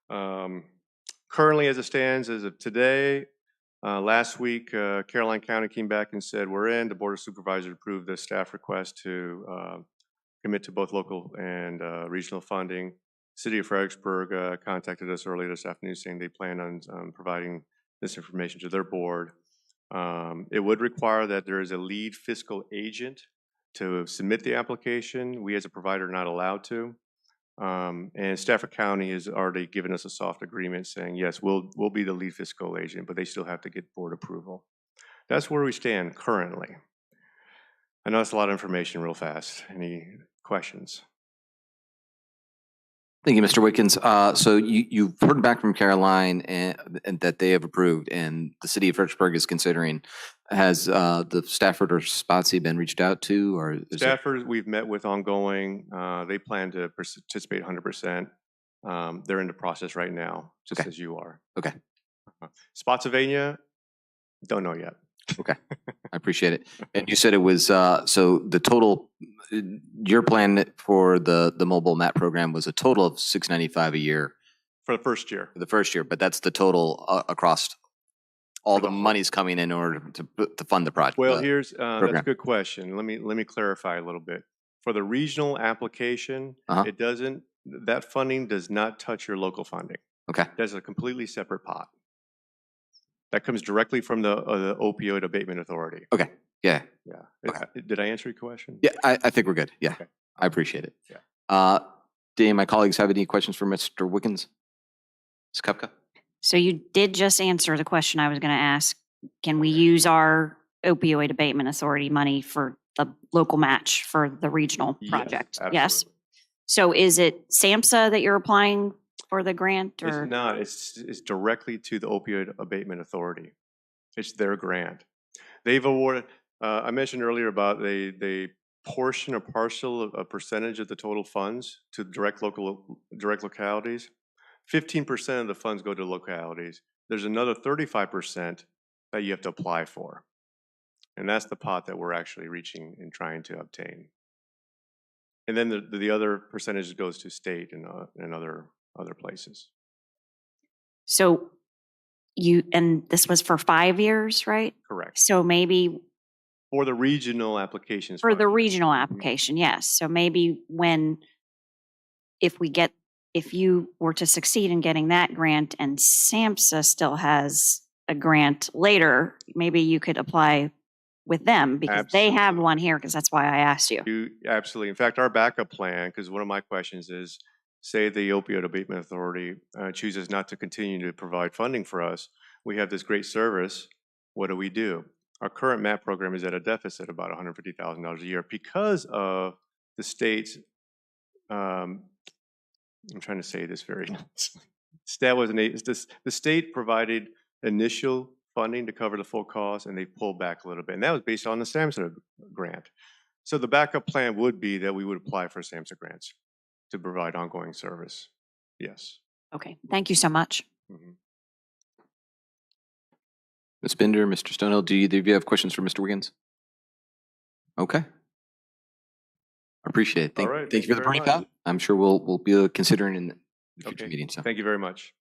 Currently, as it stands, as of today, last week, Caroline County came back and said, we're in. The Board of Supervisors approved the staff request to commit to both local and regional funding. City of Fredericksburg contacted us earlier this afternoon saying they plan on providing this information to their board. It would require that there is a lead fiscal agent to submit the application. We as a provider are not allowed to. And Stafford County has already given us a soft agreement saying, yes, we'll be the lead fiscal agent, but they still have to get board approval. That's where we stand currently. I know that's a lot of information real fast. Any questions? Thank you, Mr. Wickens. So you've heard back from Caroline and that they have approved, and the city of Fredericksburg is considering. Has the Stafford or Spotsy been reached out to, or is Stafford we've met with ongoing. They plan to participate 100%. They're in the process right now, just as you are. Okay. Spotsylvania, don't know yet. Okay, I appreciate it. And you said it was so the total. Your plan for the mobile mat program was a total of $695 a year for the first year. For the first year, but that's the total across all the money's coming in order to fund the project. Well, here's that's a good question. Let me clarify a little bit. For the regional application, it doesn't. That funding does not touch your local funding. Okay, that's a completely separate pot. That comes directly from the Opioid Abatement Authority. Okay. Yeah. Yeah. Okay. Did I answer your question? Yeah, I think we're good. Yeah. Okay. I appreciate it. Yeah. Do any of my colleagues have any questions for Mr. Wickens? Ms. Kupka? So you did just answer the question I was going to ask. Can we use our Opioid Abatement Authority money for the local match for the regional project? Yes. So is it SAMHSA that you're applying for the grant? Or? It's not. It's directly to the Opioid Abatement Authority. It's their grant. They've awarded. I mentioned earlier about they portion or parcel a percentage of the total funds to direct localities. 15% of the funds go to localities. There's another 35% that you have to apply for, and that's the pot that we're actually reaching and trying to obtain. And then the other percentage goes to state and other places. So and this was for 5 years, right? Correct. So maybe for the regional applications. For the regional application, yes. So maybe if you were to succeed in getting that grant and SAMHSA still has a grant later, maybe you could apply with them because they have one here, because that's why I asked you. Absolutely. In fact, our backup plan, because one of my questions is, say the Opioid Abatement Authority chooses not to continue to provide funding for us, we have this great service, what do? Our current MAP program is at a deficit about $150,000 a year because of the state's I'm trying to say this very nicely. Staff was the state provided initial funding to cover the full cost, and they pulled back a little bit. And that was based on the SAMHSA grant. So the backup plan would be that we would apply for SAMHSA grants to provide ongoing service. Yes. Okay, thank you so much. Mhm. Ms. Bender, Mr. Stonehill, do either of you have questions for Mr. Wiggins? Okay. Appreciate it. Thank, All right, thank you for the very brief much. out. I'm sure we'll be considering in the future Okay. meetings. So. Thank you very much.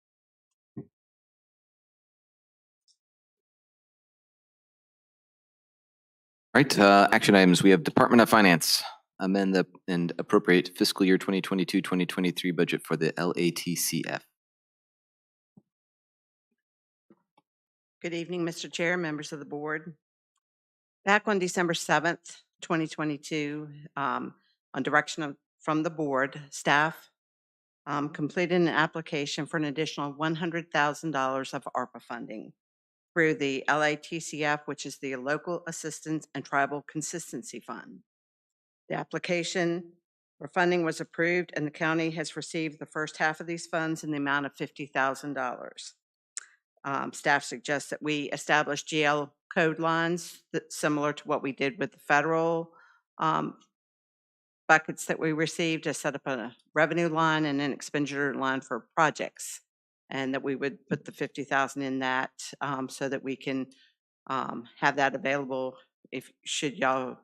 All right, action items. We have Department of Finance, amend and appropriate fiscal year 2022-2023 budget for the LATCF. Good evening, Mr. Chair, members of the board. Back on December 7th, 2022, on direction from the board, staff completed an application for an additional $100,000 of ARPA funding through the LATCF, which is the Local Assistance and Tribal Consistency Fund. The application for funding was approved, and the county has received the first half of these funds in the amount of $50,000. Staff suggests that we establish GL code lines that's similar to what we did with the federal buckets that we received, to set up a revenue line and an expenditure line for projects, and that we would put the 50,000 in that so that we can have that available if should the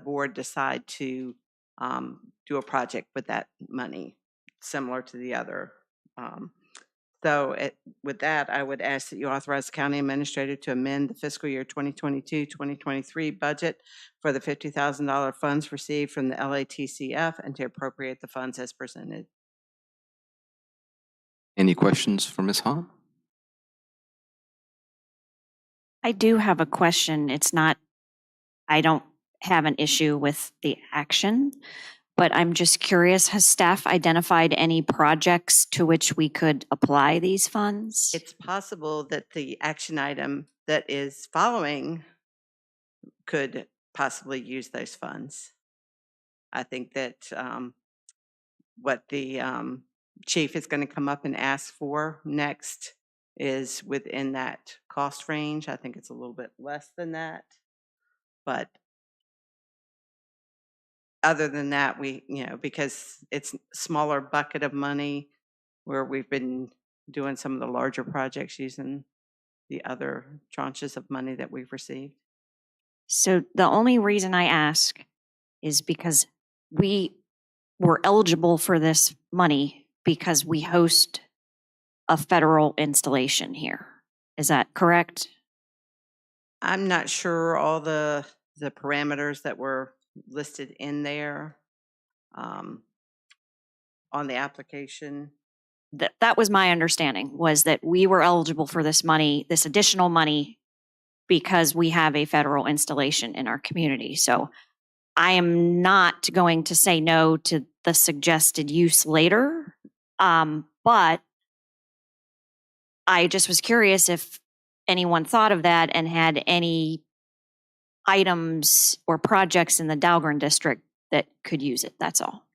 board decide to do a project with that money similar to the other. With that, I would ask that you authorize the county administrator to amend the fiscal year 2022-2023 budget for the $50,000 funds received from the LATCF and to appropriate the funds as presented. Any questions for Ms. Hahn? I do have a question. I don't have an issue with the action, but I'm just curious, has staff identified any projects to which we could apply these funds? It's possible that the action item that is following could possibly use those funds. I think that what the chief is going to come up and ask for next is within that cost range. I think it's a little bit less than that, but other than that, because it's a smaller bucket of money where we've been doing some of the larger projects using the other tranches of money that we've received. So the only reason I ask is because we were eligible for this money because we host a federal installation here. Is that correct? I'm not sure all the parameters that were listed in there on the application. That was my understanding, was that we were eligible for this money, this additional money, because we have a federal installation in our community. So I am not going to say no to the suggested use later, but I just was curious if anyone thought of that and had any items or projects in the Dahlgren district that could use it. That's all.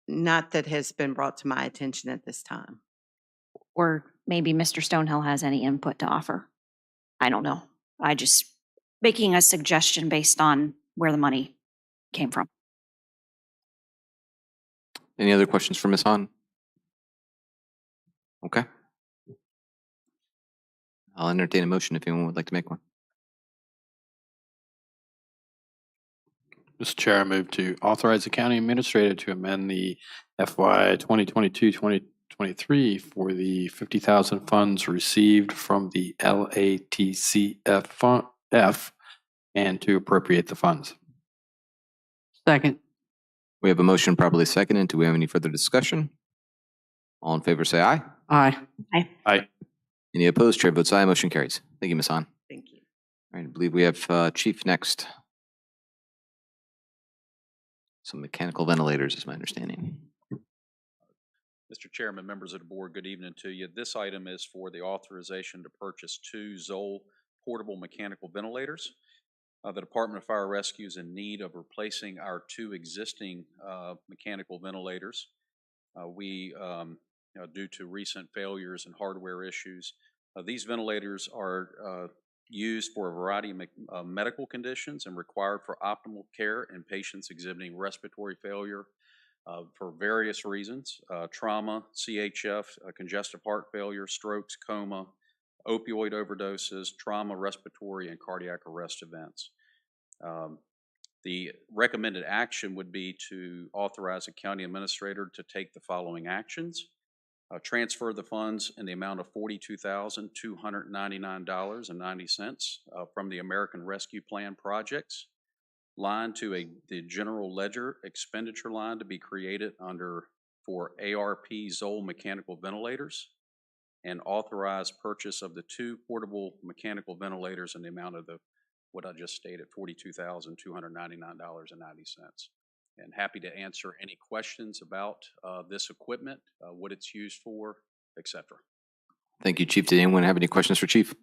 Not that has been brought to my attention at this time. Or maybe Mr. Stonehill has any input to offer. I don't know. I just making a suggestion based on where the money came from. Any other questions for Ms. Hahn? Okay. I'll entertain a motion if anyone would like to make one. Mr. Chair, I move to authorize the county administrator to amend the FY 2022-2023 for the 50,000 funds received from the LATCF and to appropriate the funds. Second. We have a motion properly seconded. Do we have any further discussion? All in favor say aye. Aye. Aye. Aye. Any opposed? Chair votes aye. Motion carries. Thank you, Ms. Hahn. Thank you. All right, I believe we have Chief next. Some mechanical ventilators is my understanding. Mr. Chairman, members of the board, good evening to you. This item is for the authorization to purchase 2 Zoll portable mechanical ventilators. The Department of Fire Rescue is in need of replacing our 2 existing mechanical ventilators. Due to recent failures and hardware issues, these ventilators are used for a variety of medical conditions and required for optimal care in patients exhibiting respiratory failure for various reasons, trauma, CHF, congestive heart failure, strokes, coma, opioid overdoses, trauma, respiratory, and cardiac arrest events. The recommended action would be to authorize a county administrator to take the following actions. Transfer the funds in the amount of $42,299.90 from the American Rescue Plan projects line to the general ledger expenditure line to be created for ARP Zoll mechanical ventilators, and authorize purchase of the 2 portable mechanical ventilators in the amount of what I just stated, $42,299.90. And happy to answer any questions about this equipment, what it's used for, etc. Thank you, Chief. Did anyone have any questions for Chief?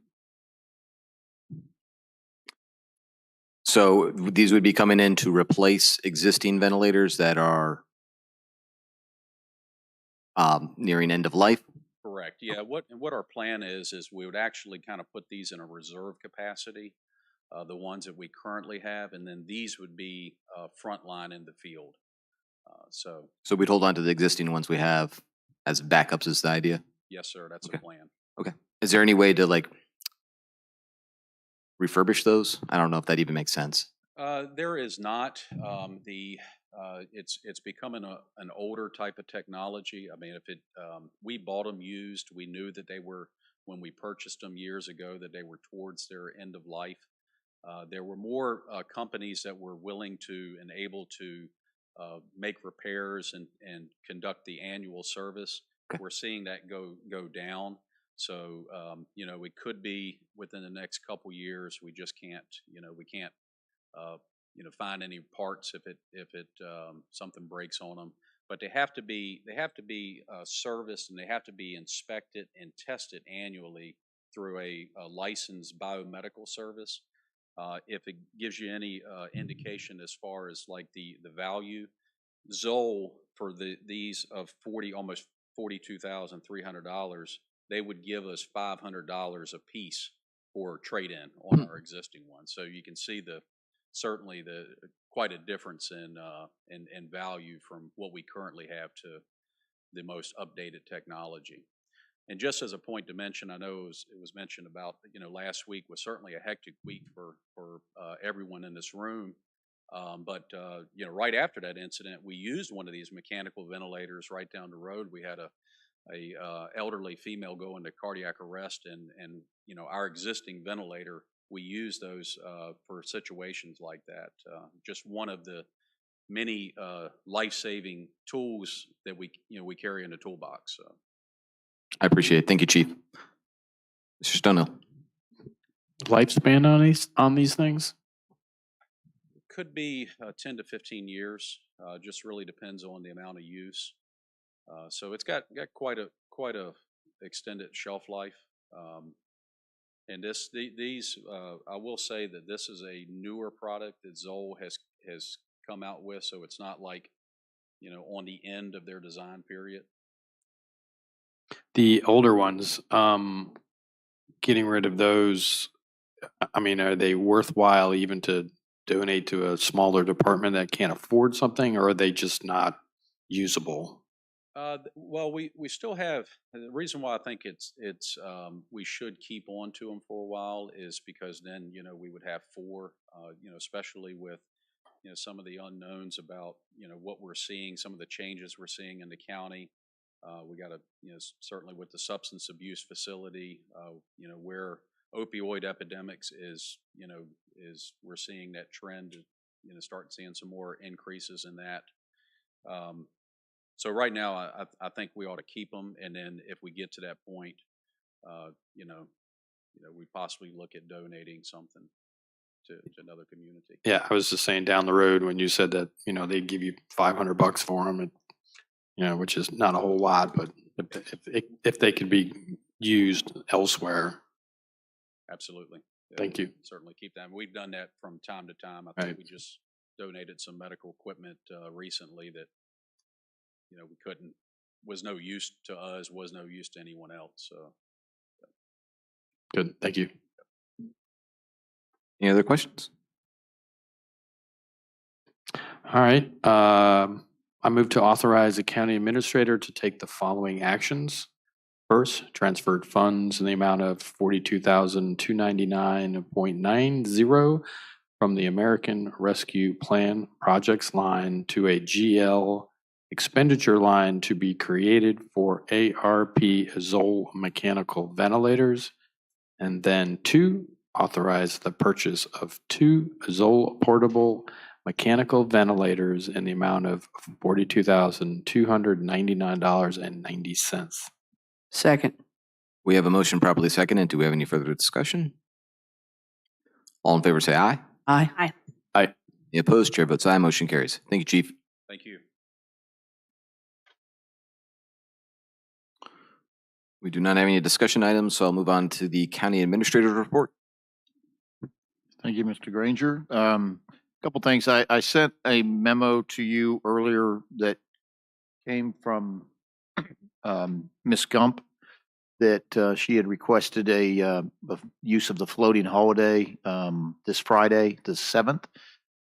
So these would be coming in to replace existing ventilators that are nearing end of life? Correct. Yeah. What our plan is we would actually kind of put these in a reserve capacity, the ones that we currently have, and then these would be frontline in the field. So we'd hold on to the existing ones we have as backups is the idea? Yes, sir. That's Okay. the plan. Okay. Is there any way to like refurbish those? I don't know if that even makes sense. There is not. It's becoming an older type of technology. I mean, we bought them used. We knew that they were, when we purchased them years ago, that they were towards their end of life. There were more companies that were willing to and able to make repairs and conduct the annual service. Okay. We're seeing that go down. So, it could be within the next couple years. We just can't, we can't, find any parts if something breaks on them. But they have to be serviced, and they have to be inspected and tested annually through a licensed biomedical service. If it gives you any indication as far as like the value, Zoll for these of almost $42,300, they would give us $500 a piece for trade-in on our existing ones. So you can see certainly quite a difference in value from what we currently have to the most updated technology. And just as a point to mention, I know it was mentioned about, last week was certainly a hectic week for everyone in this room. But right after that incident, we used one of these mechanical ventilators right down the road. We had a elderly female go into cardiac arrest, and our existing ventilator, we use those for situations like that. Just one of the many life-saving tools that we carry in the toolbox. So. I appreciate it. Thank you, Chief. Mr. Stonehill. Lifespan on these things? Could be 10 to 15 years. Just really depends on the amount of use. So it's got quite a extended shelf life. And these I will say that this is a newer product that Zoll has come out with, so it's not like on the end of their design period. The older ones, getting rid of those, I mean, are they worthwhile even to donate to a smaller department that can't afford something, or are they just not usable? Well, we still have, the reason why I think we should keep on to them for a while is because then, we would have 4, especially with, some of the unknowns about, what we're seeing, some of the changes we're seeing in the county. We got to, certainly with the substance abuse facility, where opioid epidemics is we're seeing that trend, start seeing some more increases in that. So right now, I think we ought to keep them, and then if we get to that point, we possibly look at donating something to another community. Yeah, I was just saying down the road when you said that, they'd give you $500 for them, which is not a whole lot, but if they could be used elsewhere. Absolutely. Thank you. Certainly keep that. We've done that from time to time. I Right. think we just donated some medical equipment recently that, we couldn't, was no use to us, was no use to anyone else. So Good. Thank you. Any other questions? All right. I move to authorize the county administrator to take the following actions. First, transferred funds in the amount of $42,299.90 from the American Rescue Plan projects line to a GL expenditure line to be created for ARP Zoll mechanical ventilators. And then 2, authorize the purchase of 2 Zoll portable mechanical ventilators in the amount of $42,299.90. Second. We have a motion properly seconded. Do we have any further discussion? All in favor say aye. Aye. Aye. Aye. Any opposed? Chair votes aye. Motion carries. Thank you, Chief. thank you. We do not have any discussion items, so I'll move on to the county administrator's report. Thank you, Mr. Granger. Couple things. I sent a memo to you earlier that came from Ms. Gump that she had requested a use of the floating holiday this Friday, the 7th.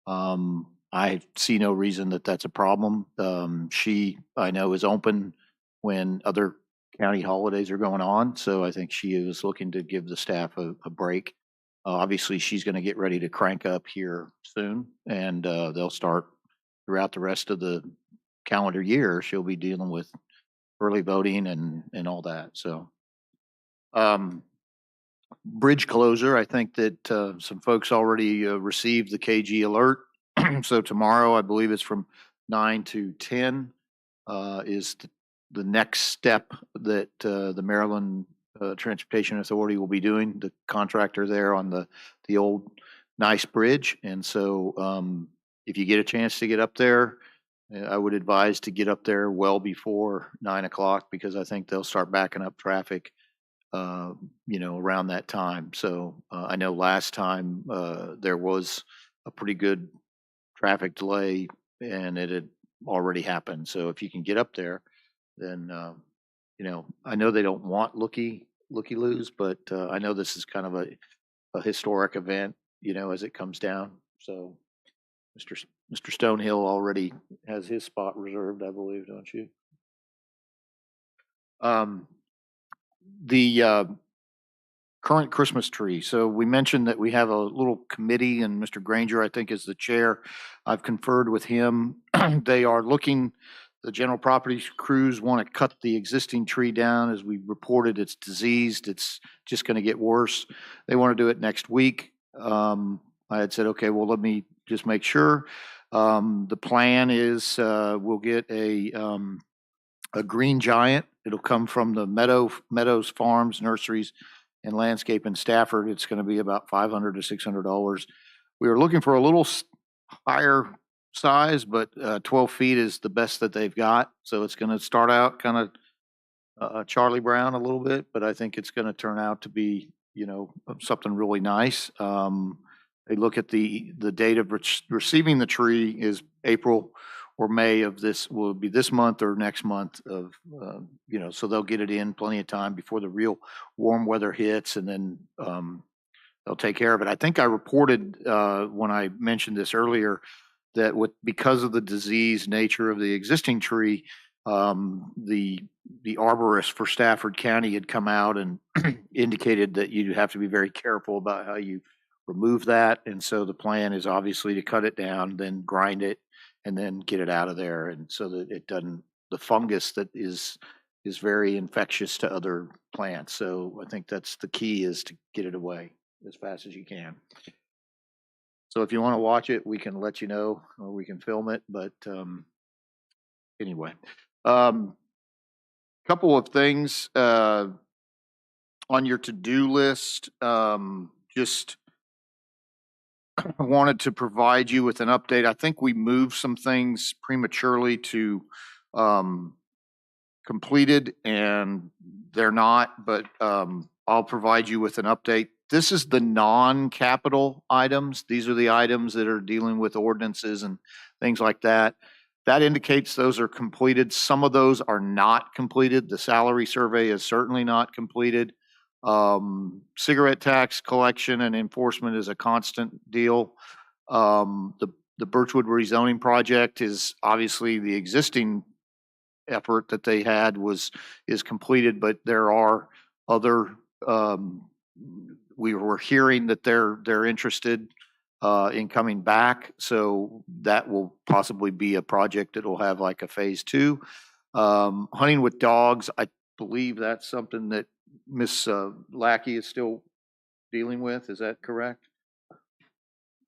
I see no reason that that's a problem. She, I know, is open when other county holidays are going on, so I think she is looking to give the staff a break. Obviously, she's going to get ready to crank up here soon, and they'll start throughout the rest of the calendar year. She'll be dealing with early voting and all that. So, bridge closure. I think that some folks already received the KG alert. So tomorrow, I believe it's from 9 to 10 is the next step that the Maryland Transportation Authority will be doing, the contractor there on the old nice bridge. And so if you get a chance to get up there, I would advise to get up there well before 9 o'clock, because I think they'll start backing up traffic, around that time. So I know last time there was a pretty good traffic delay and it had already happened. So if you can get up there, then, I know they don't want looky-loos, but I know this is kind of a historic event, as it comes down. So Mr. Stonehill already has his spot reserved, I believe, don't you? The current Christmas tree. So we mentioned that we have a little committee, and Mr. Granger, I think, is the chair. I've conferred with him. They are looking, the general property crews want to cut the existing tree down. As we reported, it's diseased. It's just going to get worse. They want to do it next week. I had said, okay, well, let me just make sure. The plan is we'll get a green giant. It'll come from the Meadows Farms, Nurseries, and Landscape in Stafford. It's going to be about $500 to $600. We were looking for a little higher size, but 12 feet is the best that they've got. So it's going to start out kind of Charlie Brown a little bit, but I think it's going to turn out to be, something really nice. They look at the date of receiving the tree is April or May of this, will be this month or next month of, so they'll get it in plenty of time before the real warm weather hits, and then they'll take care of it. I think I reported when I mentioned this earlier that because of the disease nature of the existing tree, the arborist for Stafford County had come out and indicated that you have to be very careful about how you remove that. And so the plan is obviously to cut it down, then grind it, and then get it out of there. And so that it doesn't, the fungus that is very infectious to other plants. So I think that's the key, is to get it away as fast as you can. So if you want to watch it, we can let you know, or we can film it. But anyway, couple of things on your to-do list. Just wanted to provide you with an update. I think we moved some things prematurely to completed, and they're not, but I'll provide you with an update this is the non-capital items. These are the items that are dealing with ordinances and things like that. That indicates those are completed. Some of those are not completed. The salary survey is certainly not completed. Cigarette tax collection and enforcement is a constant deal. The Birchwood rezoning project is obviously the existing effort that they had is completed, but there are other, we were hearing that they're interested in coming back. So that will possibly be a project that will have like a phase 2. Hunting with dogs, I believe that's something that Miss Lackey is still dealing with. Is that correct?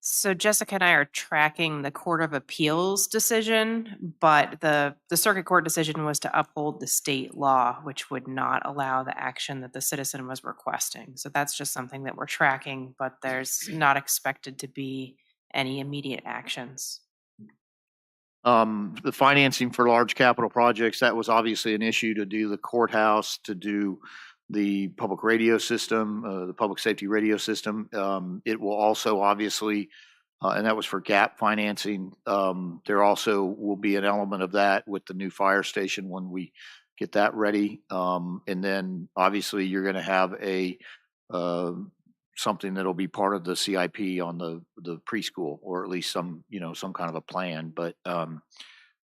So Jessica and I are tracking the Court of Appeals decision, but the circuit court decision was to uphold the state law, which would not allow the action that the citizen was requesting. So that's just something that we're tracking, but there's not expected to be any immediate actions. The financing for large capital projects, that was obviously an issue to do the courthouse, to do the public radio system, the public safety radio system. It will also obviously, and that was for gap financing. There also will be an element of that with the new fire station when we get that ready. And then obviously you're going to have a something that'll be part of the CIP on the preschool, or at least some kind of a plan. But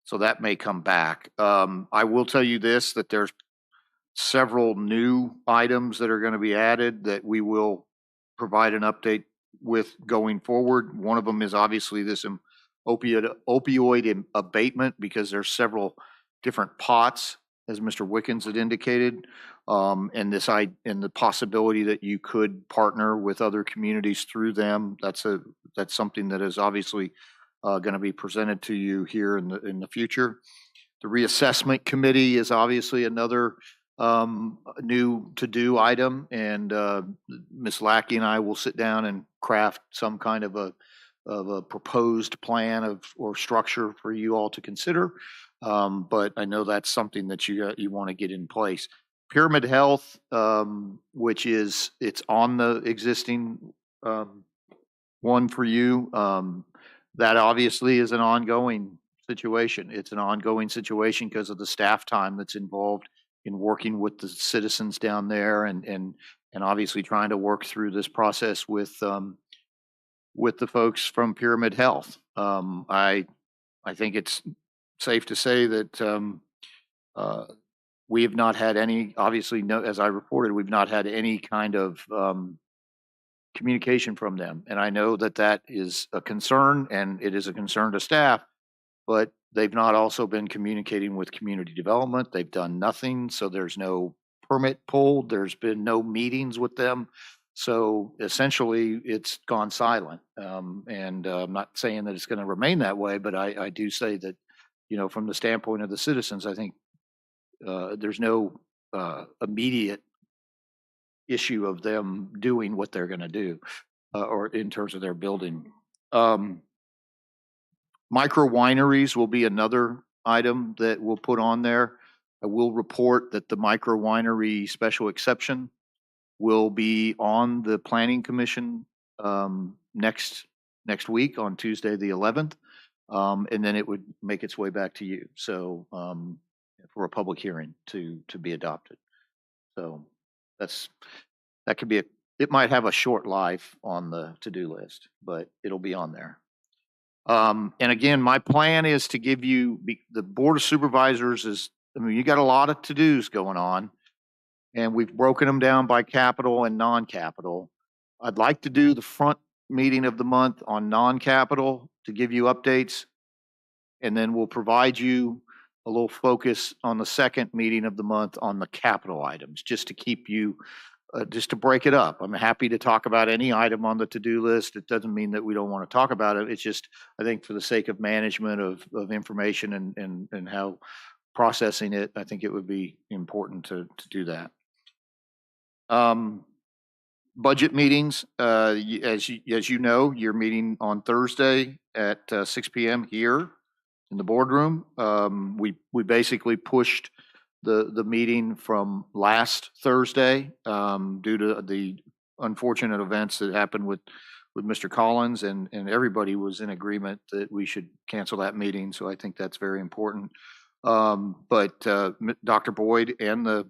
so that may come back. I will tell you this, that there's several new items that are going to be added that we will provide an update with going forward. One of them is obviously this opioid abatement, because there's several different pots, as Mr. Wickens had indicated, and the possibility that you could partner with other communities through them. That's something that is obviously going to be presented to you here in the future. The reassessment committee is obviously another new to-do item, and Ms. Lackey and I will sit down and craft some kind of a proposed plan or structure for you all to consider. But I know that's something that you want to get in place. Pyramid Health, which it's on the existing one for you. That obviously is an ongoing situation. It's an ongoing situation because of the staff time that's involved in working with the citizens down there, and obviously trying to work through this process with the folks from Pyramid Health. I think it's safe to say that we have not had any, obviously, no, as I reported, we've not had any kind of communication from them. And I know that is a concern, and it is a concern to staff, but they've not also been communicating with community development. They've done nothing. So there's no permit pulled. There's been no meetings with them. So essentially it's gone silent. And I'm not saying that it's going to remain that way, but I do say that, from the standpoint of the citizens, I think there's no immediate issue of them doing what they're going to do, or in terms of their building. Micro wineries will be another item that we'll put on there. I will report that the micro winery special exception will be on the Planning Commission next week on Tuesday the 11th, and then it would make its way back to you. So for a public hearing to be adopted. So that could be it might have a short life on the to-do list, but it'll be on there. And again, my plan is to give you the Board of Supervisors you got a lot of to-dos going on, and we've broken them down by capital and non-capital. I'd like to do the front meeting of the month on non-capital to give you updates, and then we'll provide you a little focus on the second meeting of the month on the capital items, just to keep you just to break it up. I'm happy to talk about any item on the to-do list. It doesn't mean that we don't want to talk about it. It's just, I think for the sake of management of information and how processing it, I think it would be important to do that. Budget meetings, as you know, you're meeting on Thursday at 6 p.m. here in the boardroom. We basically pushed the meeting from last Thursday due to the unfortunate events that happened with Mr. Collins, and everybody was in agreement that we should cancel that meeting. So I think that's very important. But Dr. Boyd and the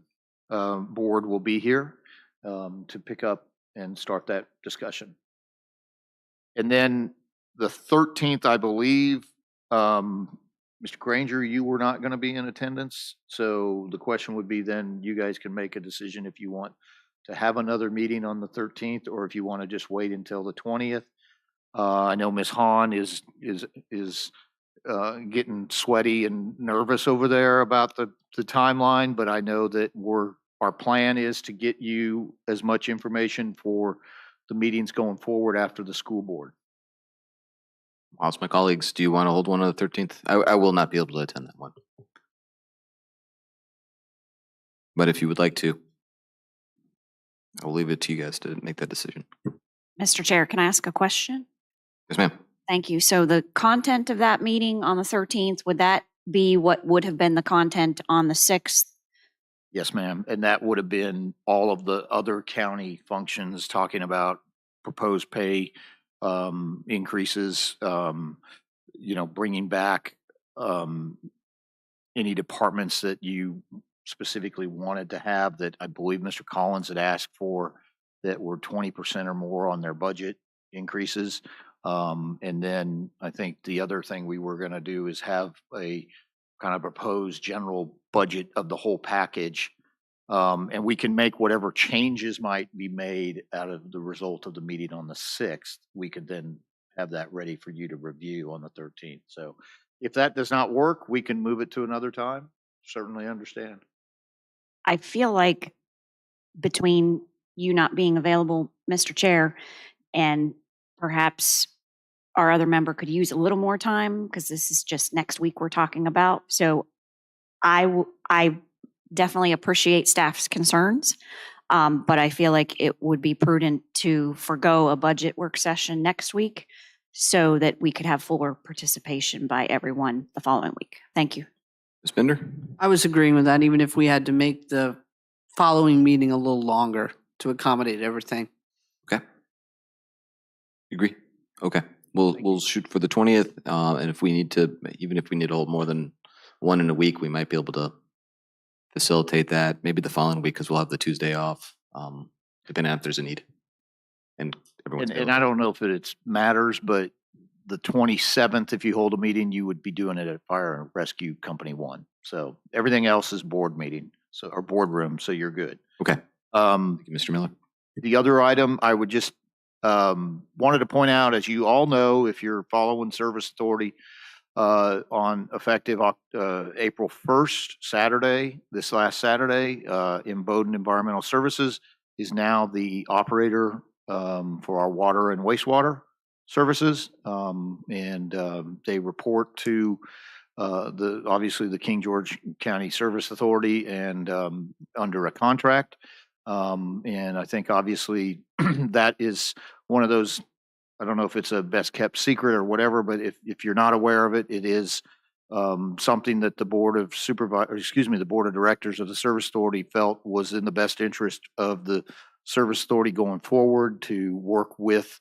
board will be here to pick up and start that discussion. And then the 13th, I believe, Mr. Granger, you were not going to be in attendance. So the question would be then you guys can make a decision if you want to have another meeting on the 13th or if you want to just wait until the 20th. I know Ms. Hahn is getting sweaty and nervous over there about the timeline, but I know that our plan is to get you as much information for the meetings going forward after the school board. I'll ask my colleagues, do you want to hold one on the 13th? I will not be able to attend that one. But if you would like to, I'll leave it to you guys to make that decision. Mr. Chair, can I ask a question? Yes, ma'am. Thank you. So the content of that meeting on the 13th, would that be what would have been the content on the 6th? Yes, ma'am. And that would have been all of the other county functions talking about proposed pay increases, bringing back any departments that you specifically wanted to have that I believe Mr. Collins had asked for that were 20% or more on their budget increases. And then I think the other thing we were going to do is have a kind of proposed general budget of the whole package. And we can make whatever changes might be made out of the result of the meeting on the 6th. We could then have that ready for you to review on the 13th. So if that does not work, we can move it to another time. Certainly understand. I feel like between you not being available, Mr. Chair, and perhaps our other member could use a little more time because this is just next week we're talking about. So I definitely appreciate staff's concerns, but I feel like it would be prudent to forego a budget work session next week so that we could have fuller participation by everyone the following week. Thank you. Ms. Bender? I was agreeing with that, even if we had to make the following meeting a little longer to accommodate everything. Okay. You agree? Okay. We'll shoot for the 20th. And if we need to, even if we need to hold more than one in a week, we might be able to facilitate that maybe the following week because we'll have the Tuesday off, depending on if there's a need. And everyone's And I don't know if it matters, but the 27th, if you hold a meeting, you would be doing it at Fire and Rescue Company 1. So everything else is board meeting, or boardroom, so you're good. Okay. Thank you, Mr. Miller. The other item I would just wanted to point out, as you all know, if you're following Service Authority, on effective April 1st, Saturday, this last Saturday, Bowdoin Environmental Services is now the operator for our water and wastewater services. They report to obviously the King George County Service Authority and under a contract. And I think obviously that is one of those, I don't know if it's a best kept secret or whatever, but if you're not aware of it, it is something that the Board of Directors of the Service Authority felt was in the best interest of the Service Authority going forward to work with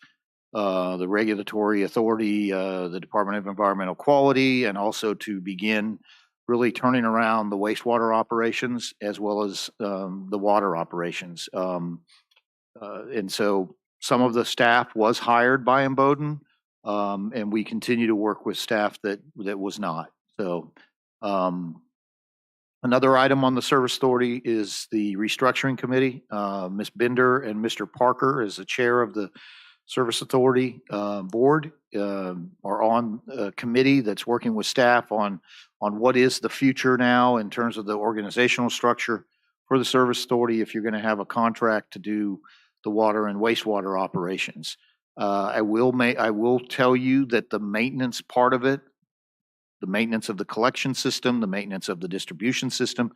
the regulatory authority, the Department of Environmental Quality, and also to begin really turning around the wastewater operations as well as the water operations. And so some of the staff was hired by Bowdoin, and we continue to work with staff that was not. So another item on the Service Authority is the restructuring committee. Ms. Bender and Mr. Parker, as the chair of the Service Authority board, are on a committee that's working with staff on what is the future now in terms of the organizational structure for the Service Authority if you're going to have a contract to do the water and wastewater operations. I will tell you that the maintenance part of it, the maintenance of the collection system, the maintenance of the distribution system,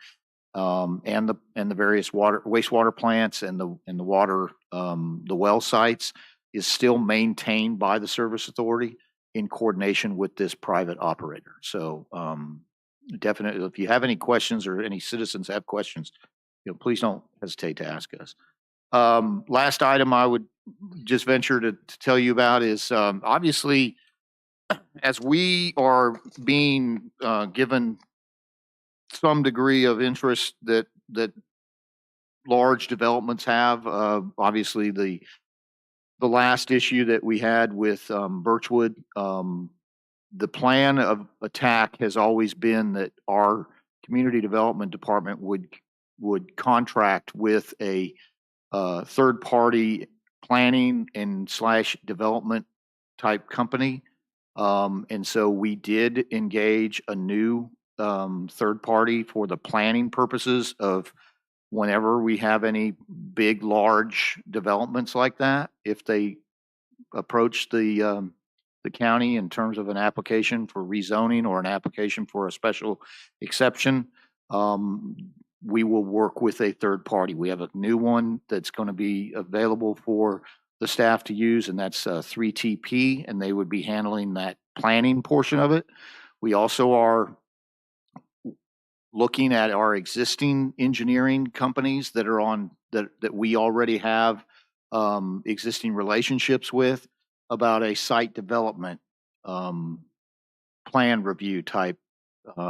and the various wastewater plants and the water the well sites is still maintained by the Service Authority in coordination with this private operator. So definitely, if you have any questions or any citizens have questions, please don't hesitate to ask us. Last item I would just venture to tell you about is, obviously, as we are being given some degree of interest that large developments have, obviously the last issue that we had with Birchwood, the plan of attack has always been that our community development department would contract with a third party planning and / development type company. And so we did engage a new third party for the planning purposes of whenever we have any big, large developments like that. If they approach the county in terms of an application for rezoning or an application for a special exception, we will work with a third party. We have a new one that's going to be available for the staff to use, and that's 3TP, and they would be handling that planning portion of it. We also are looking at our existing engineering companies that are on that we already have existing relationships with about a site development plan review type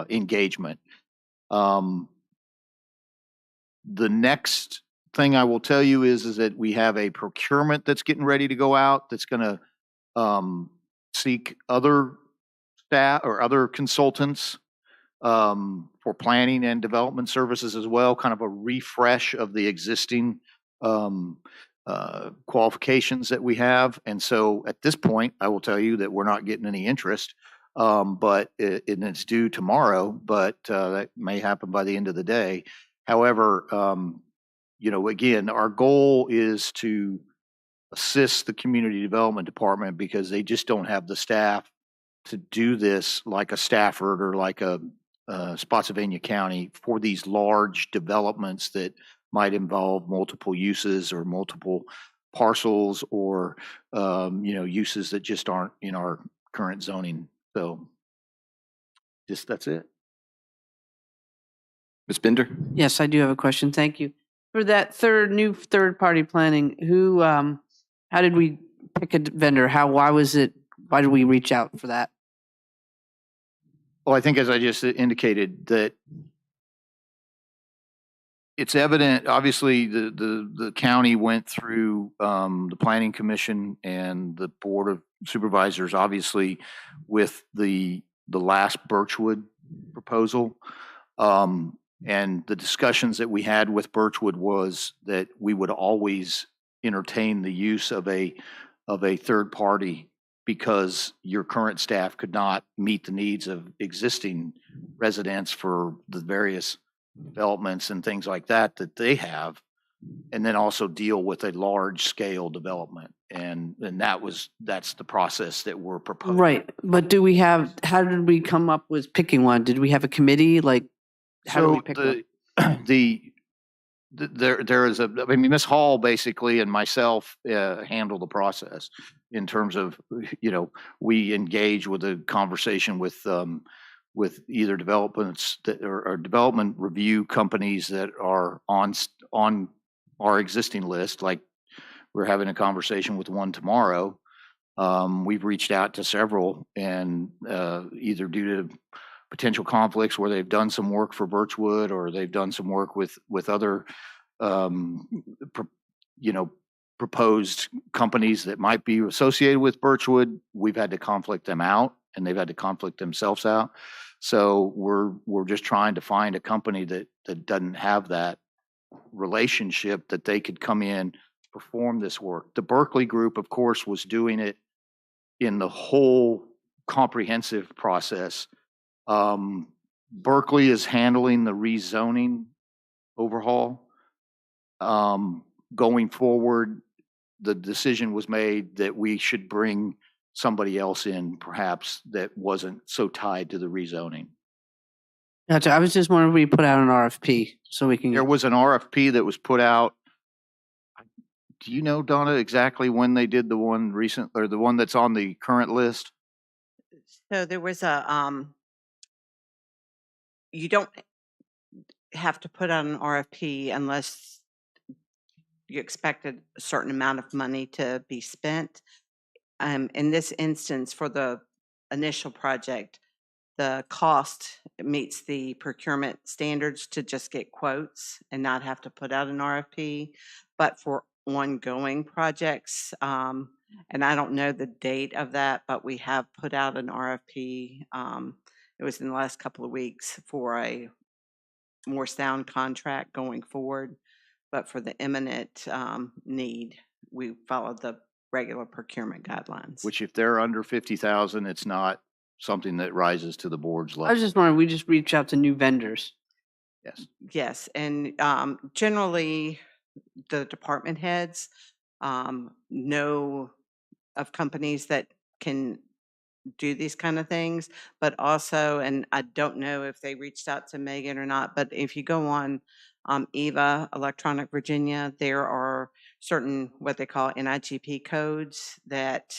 engagement. The next thing I will tell you is that we have a procurement that's getting ready to go out that's going to seek other staff or other consultants for planning and development services as well, kind of a refresh of the existing qualifications that we have. And so at this point, I will tell you that we're not getting any interest, but it's due tomorrow, but that may happen by the end of the day. However, again, our goal is to assist the community development department because they just don't have the staff to do this like a Stafford or like a Spotsylvania County for these large developments that might involve multiple uses or multiple parcels or uses that just aren't in our current zoning. So that's it. Ms. Bender? Yes, I do have a question. Thank you. For that new third party planning, how did we pick a vendor? Why did we reach out for that? Well, I think as I just indicated that it's evident, obviously the county went through the planning commission and the board of supervisors, obviously with the last Birchwood proposal. And the discussions that we had with Birchwood was that we would always entertain the use of a third party because your current staff could not meet the needs of existing residents for the various developments and things like that they have, and then also deal with a large scale development. And that's the process that we're proposing. Right. But how did we come up with picking one? Did we have a committee? How do we pick one? There is Ms. Hall basically and myself handle the process in terms of, we engage with a conversation with either developments that are development review companies that are on our existing list. Like we're having a conversation with one tomorrow. We've reached out to several, and either due to potential conflicts where they've done some work for Birchwood or they've done some work with other proposed companies that might be associated with Birchwood, we've had to conflict them out and they've had to conflict themselves out. So we're just trying to find a company that doesn't have that relationship that they could come in, perform this work. The Berkeley group, of course, was doing it in the whole comprehensive process. Berkeley is handling the rezoning overhaul. Going forward, the decision was made that we should bring somebody else in, perhaps that wasn't so tied to the rezoning. Gotcha. I was just wondering if we put out an RFP so we can. There was an RFP that was put out. Do you know, Donna, exactly when they did the one recent or the one that's on the current list? So there was you don't have to put out an RFP unless you expected a certain amount of money to be spent. In this instance, for the initial project, the cost meets the procurement standards to just get quotes and not have to put out an RFP. But for ongoing projects, and I don't know the date of that, but we have put out an RFP. It was in the last couple of weeks for a more sound contract going forward. But for the imminent need, we followed the regular procurement guidelines. Which if they're under 50,000, it's not something that rises to the board's I level. was just wondering, we just reach out to new vendors. Yes. Yes, and generally, the department heads know of companies that can do these kind of things, but also, and I don't know if they reached out to Megan or not, but if you go on EVA, Electronic Virginia, there are certain what they call NIGP codes that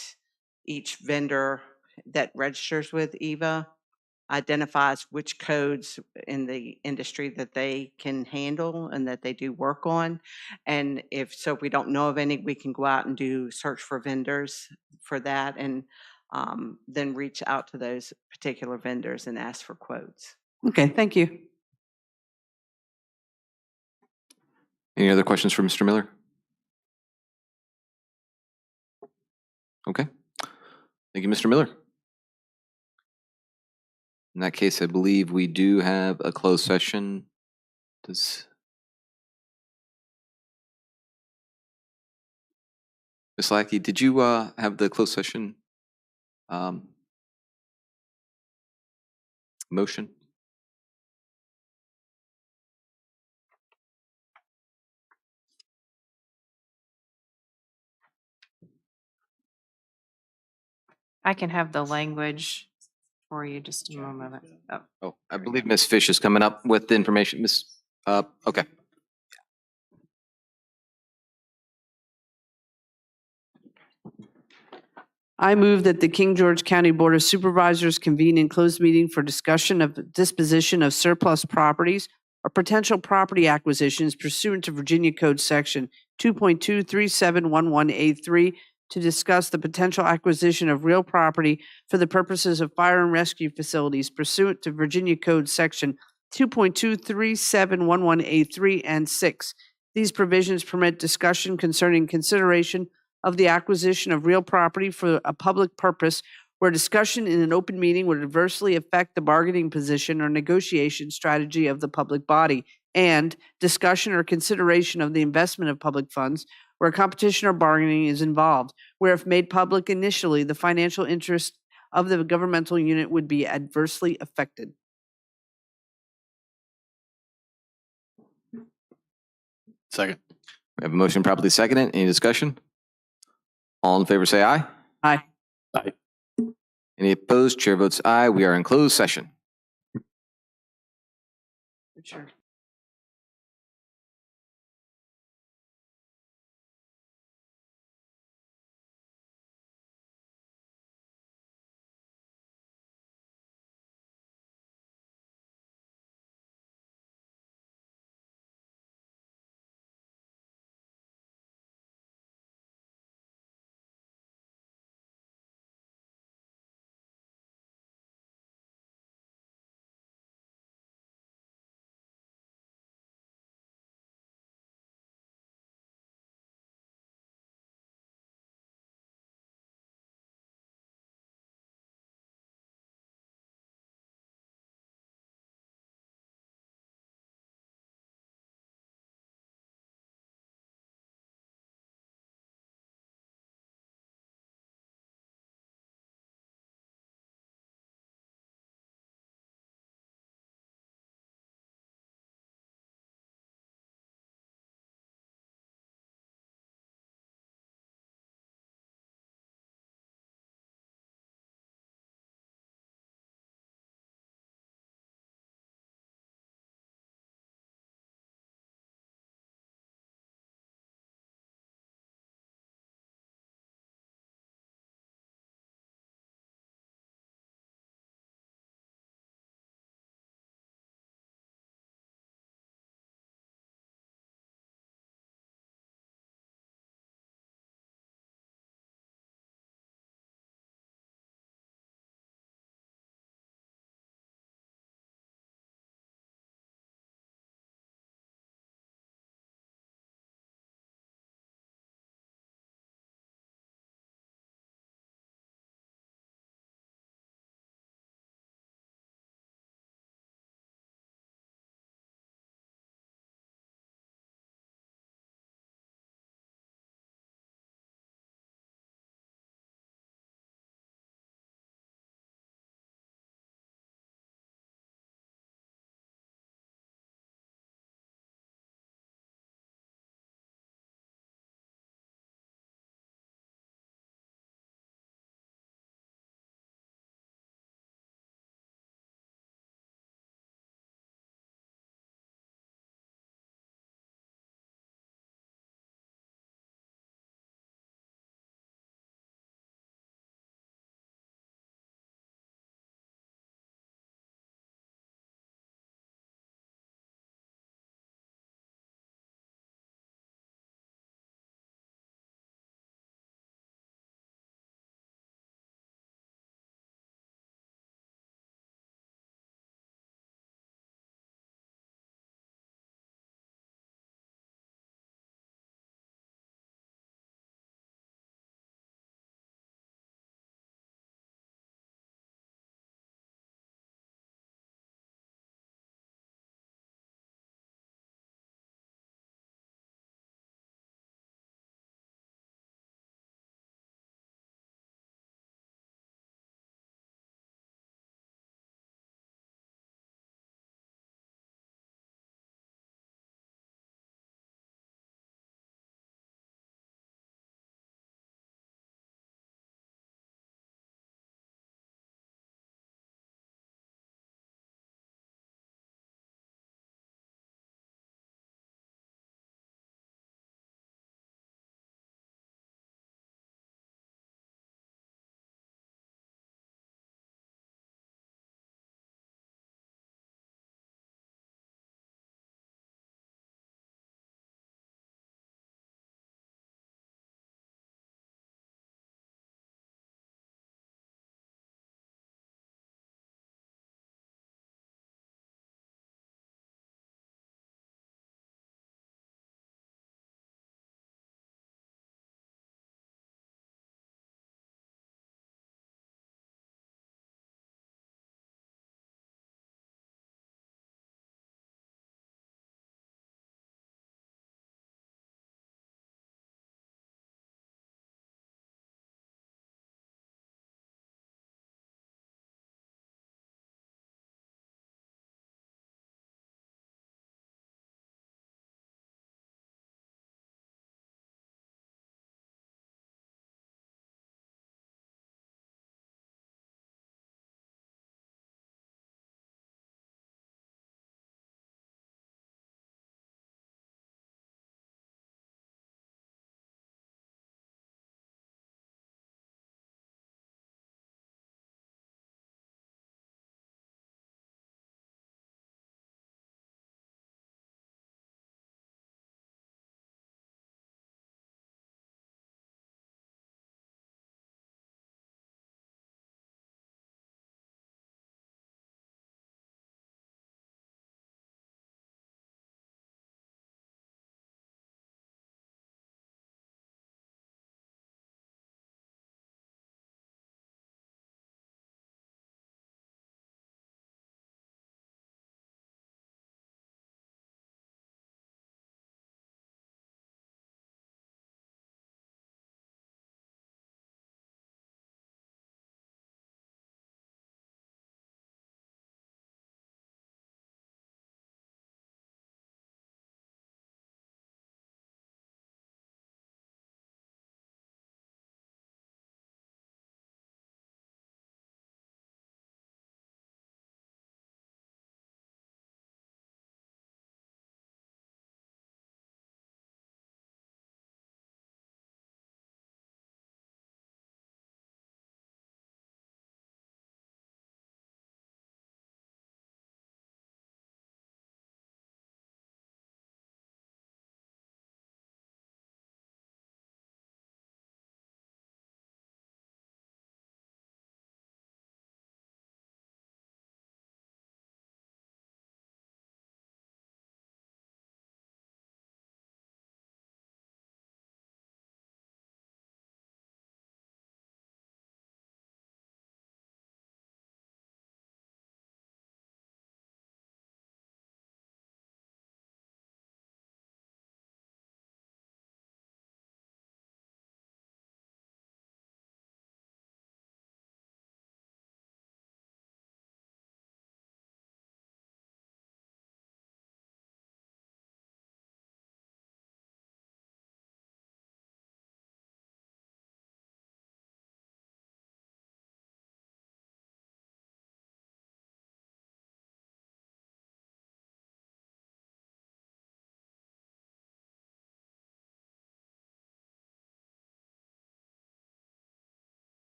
each vendor that registers with EVA identifies which codes in the industry that they can handle and that they do work on. And if we don't know of any, we can go out and do search for vendors for that, and then reach out to those particular vendors and ask for quotes. Okay, thank you. Any other questions for Mr. Miller? Okay. Thank you, Mr. Miller. In that case, I believe we do have a closed session. Does Ms. Lackey, did you have the closed session motion? I can have the language for you just a moment. Oh, I believe Ms. Fish is coming up with the information. Okay. I move that the King George County Board of Supervisors convene in closed meeting for discussion of disposition of surplus properties or potential property acquisitions pursuant to Virginia Code Section 2.23711A3 to discuss the potential acquisition of real property for the purposes of fire and rescue facilities pursuant to Virginia Code Section 2.23711A3 and 6. These provisions permit discussion concerning consideration of the acquisition of real property for a public purpose where discussion in an open meeting would adversely affect the bargaining position or negotiation strategy of the public body, and discussion or consideration of the investment of public funds where competition or bargaining is involved, where if made public initially, the financial interest of the governmental unit would be adversely affected. Second. We have a motion properly seconded. Any discussion? All in favor say aye. Aye. Aye. Any opposed? Chair votes aye. We are in closed session. Sure.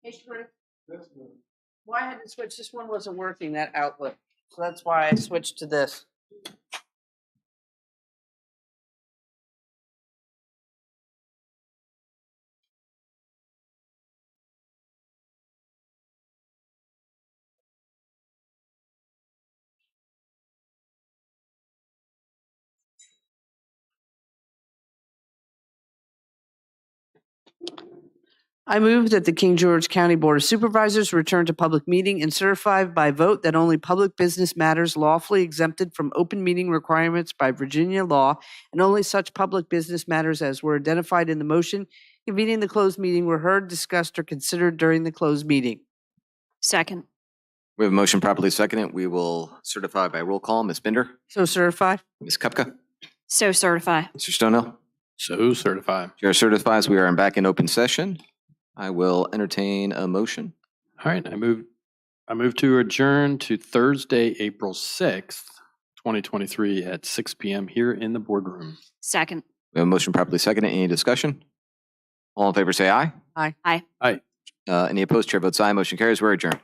Hey, Chris. Why I had to switch? This one wasn't working, that outlet. So that's why I switched to this. I move that the King George County Board of Supervisors return to public meeting and certify by vote that only public business matters lawfully exempted from open meeting requirements by Virginia law and only such public business matters as were identified in the motion convening the closed meeting were heard, discussed, or considered during the closed meeting. Second. We have a motion properly seconded. We will certify by roll call. Ms. Binder? So certify. Ms. Kupka? So certify. Mr. Stonehill? So certify. Chair certifies we are back in open session. I will entertain a motion. All right, I move to adjourn to Thursday, April 6th, 2023 at 6 PM here in the boardroom. Second. We have a motion properly seconded. Any discussion? All in favor say aye. Aye. Aye. Aye. Any opposed? Chair votes aye. Motion carries. We're adjourned.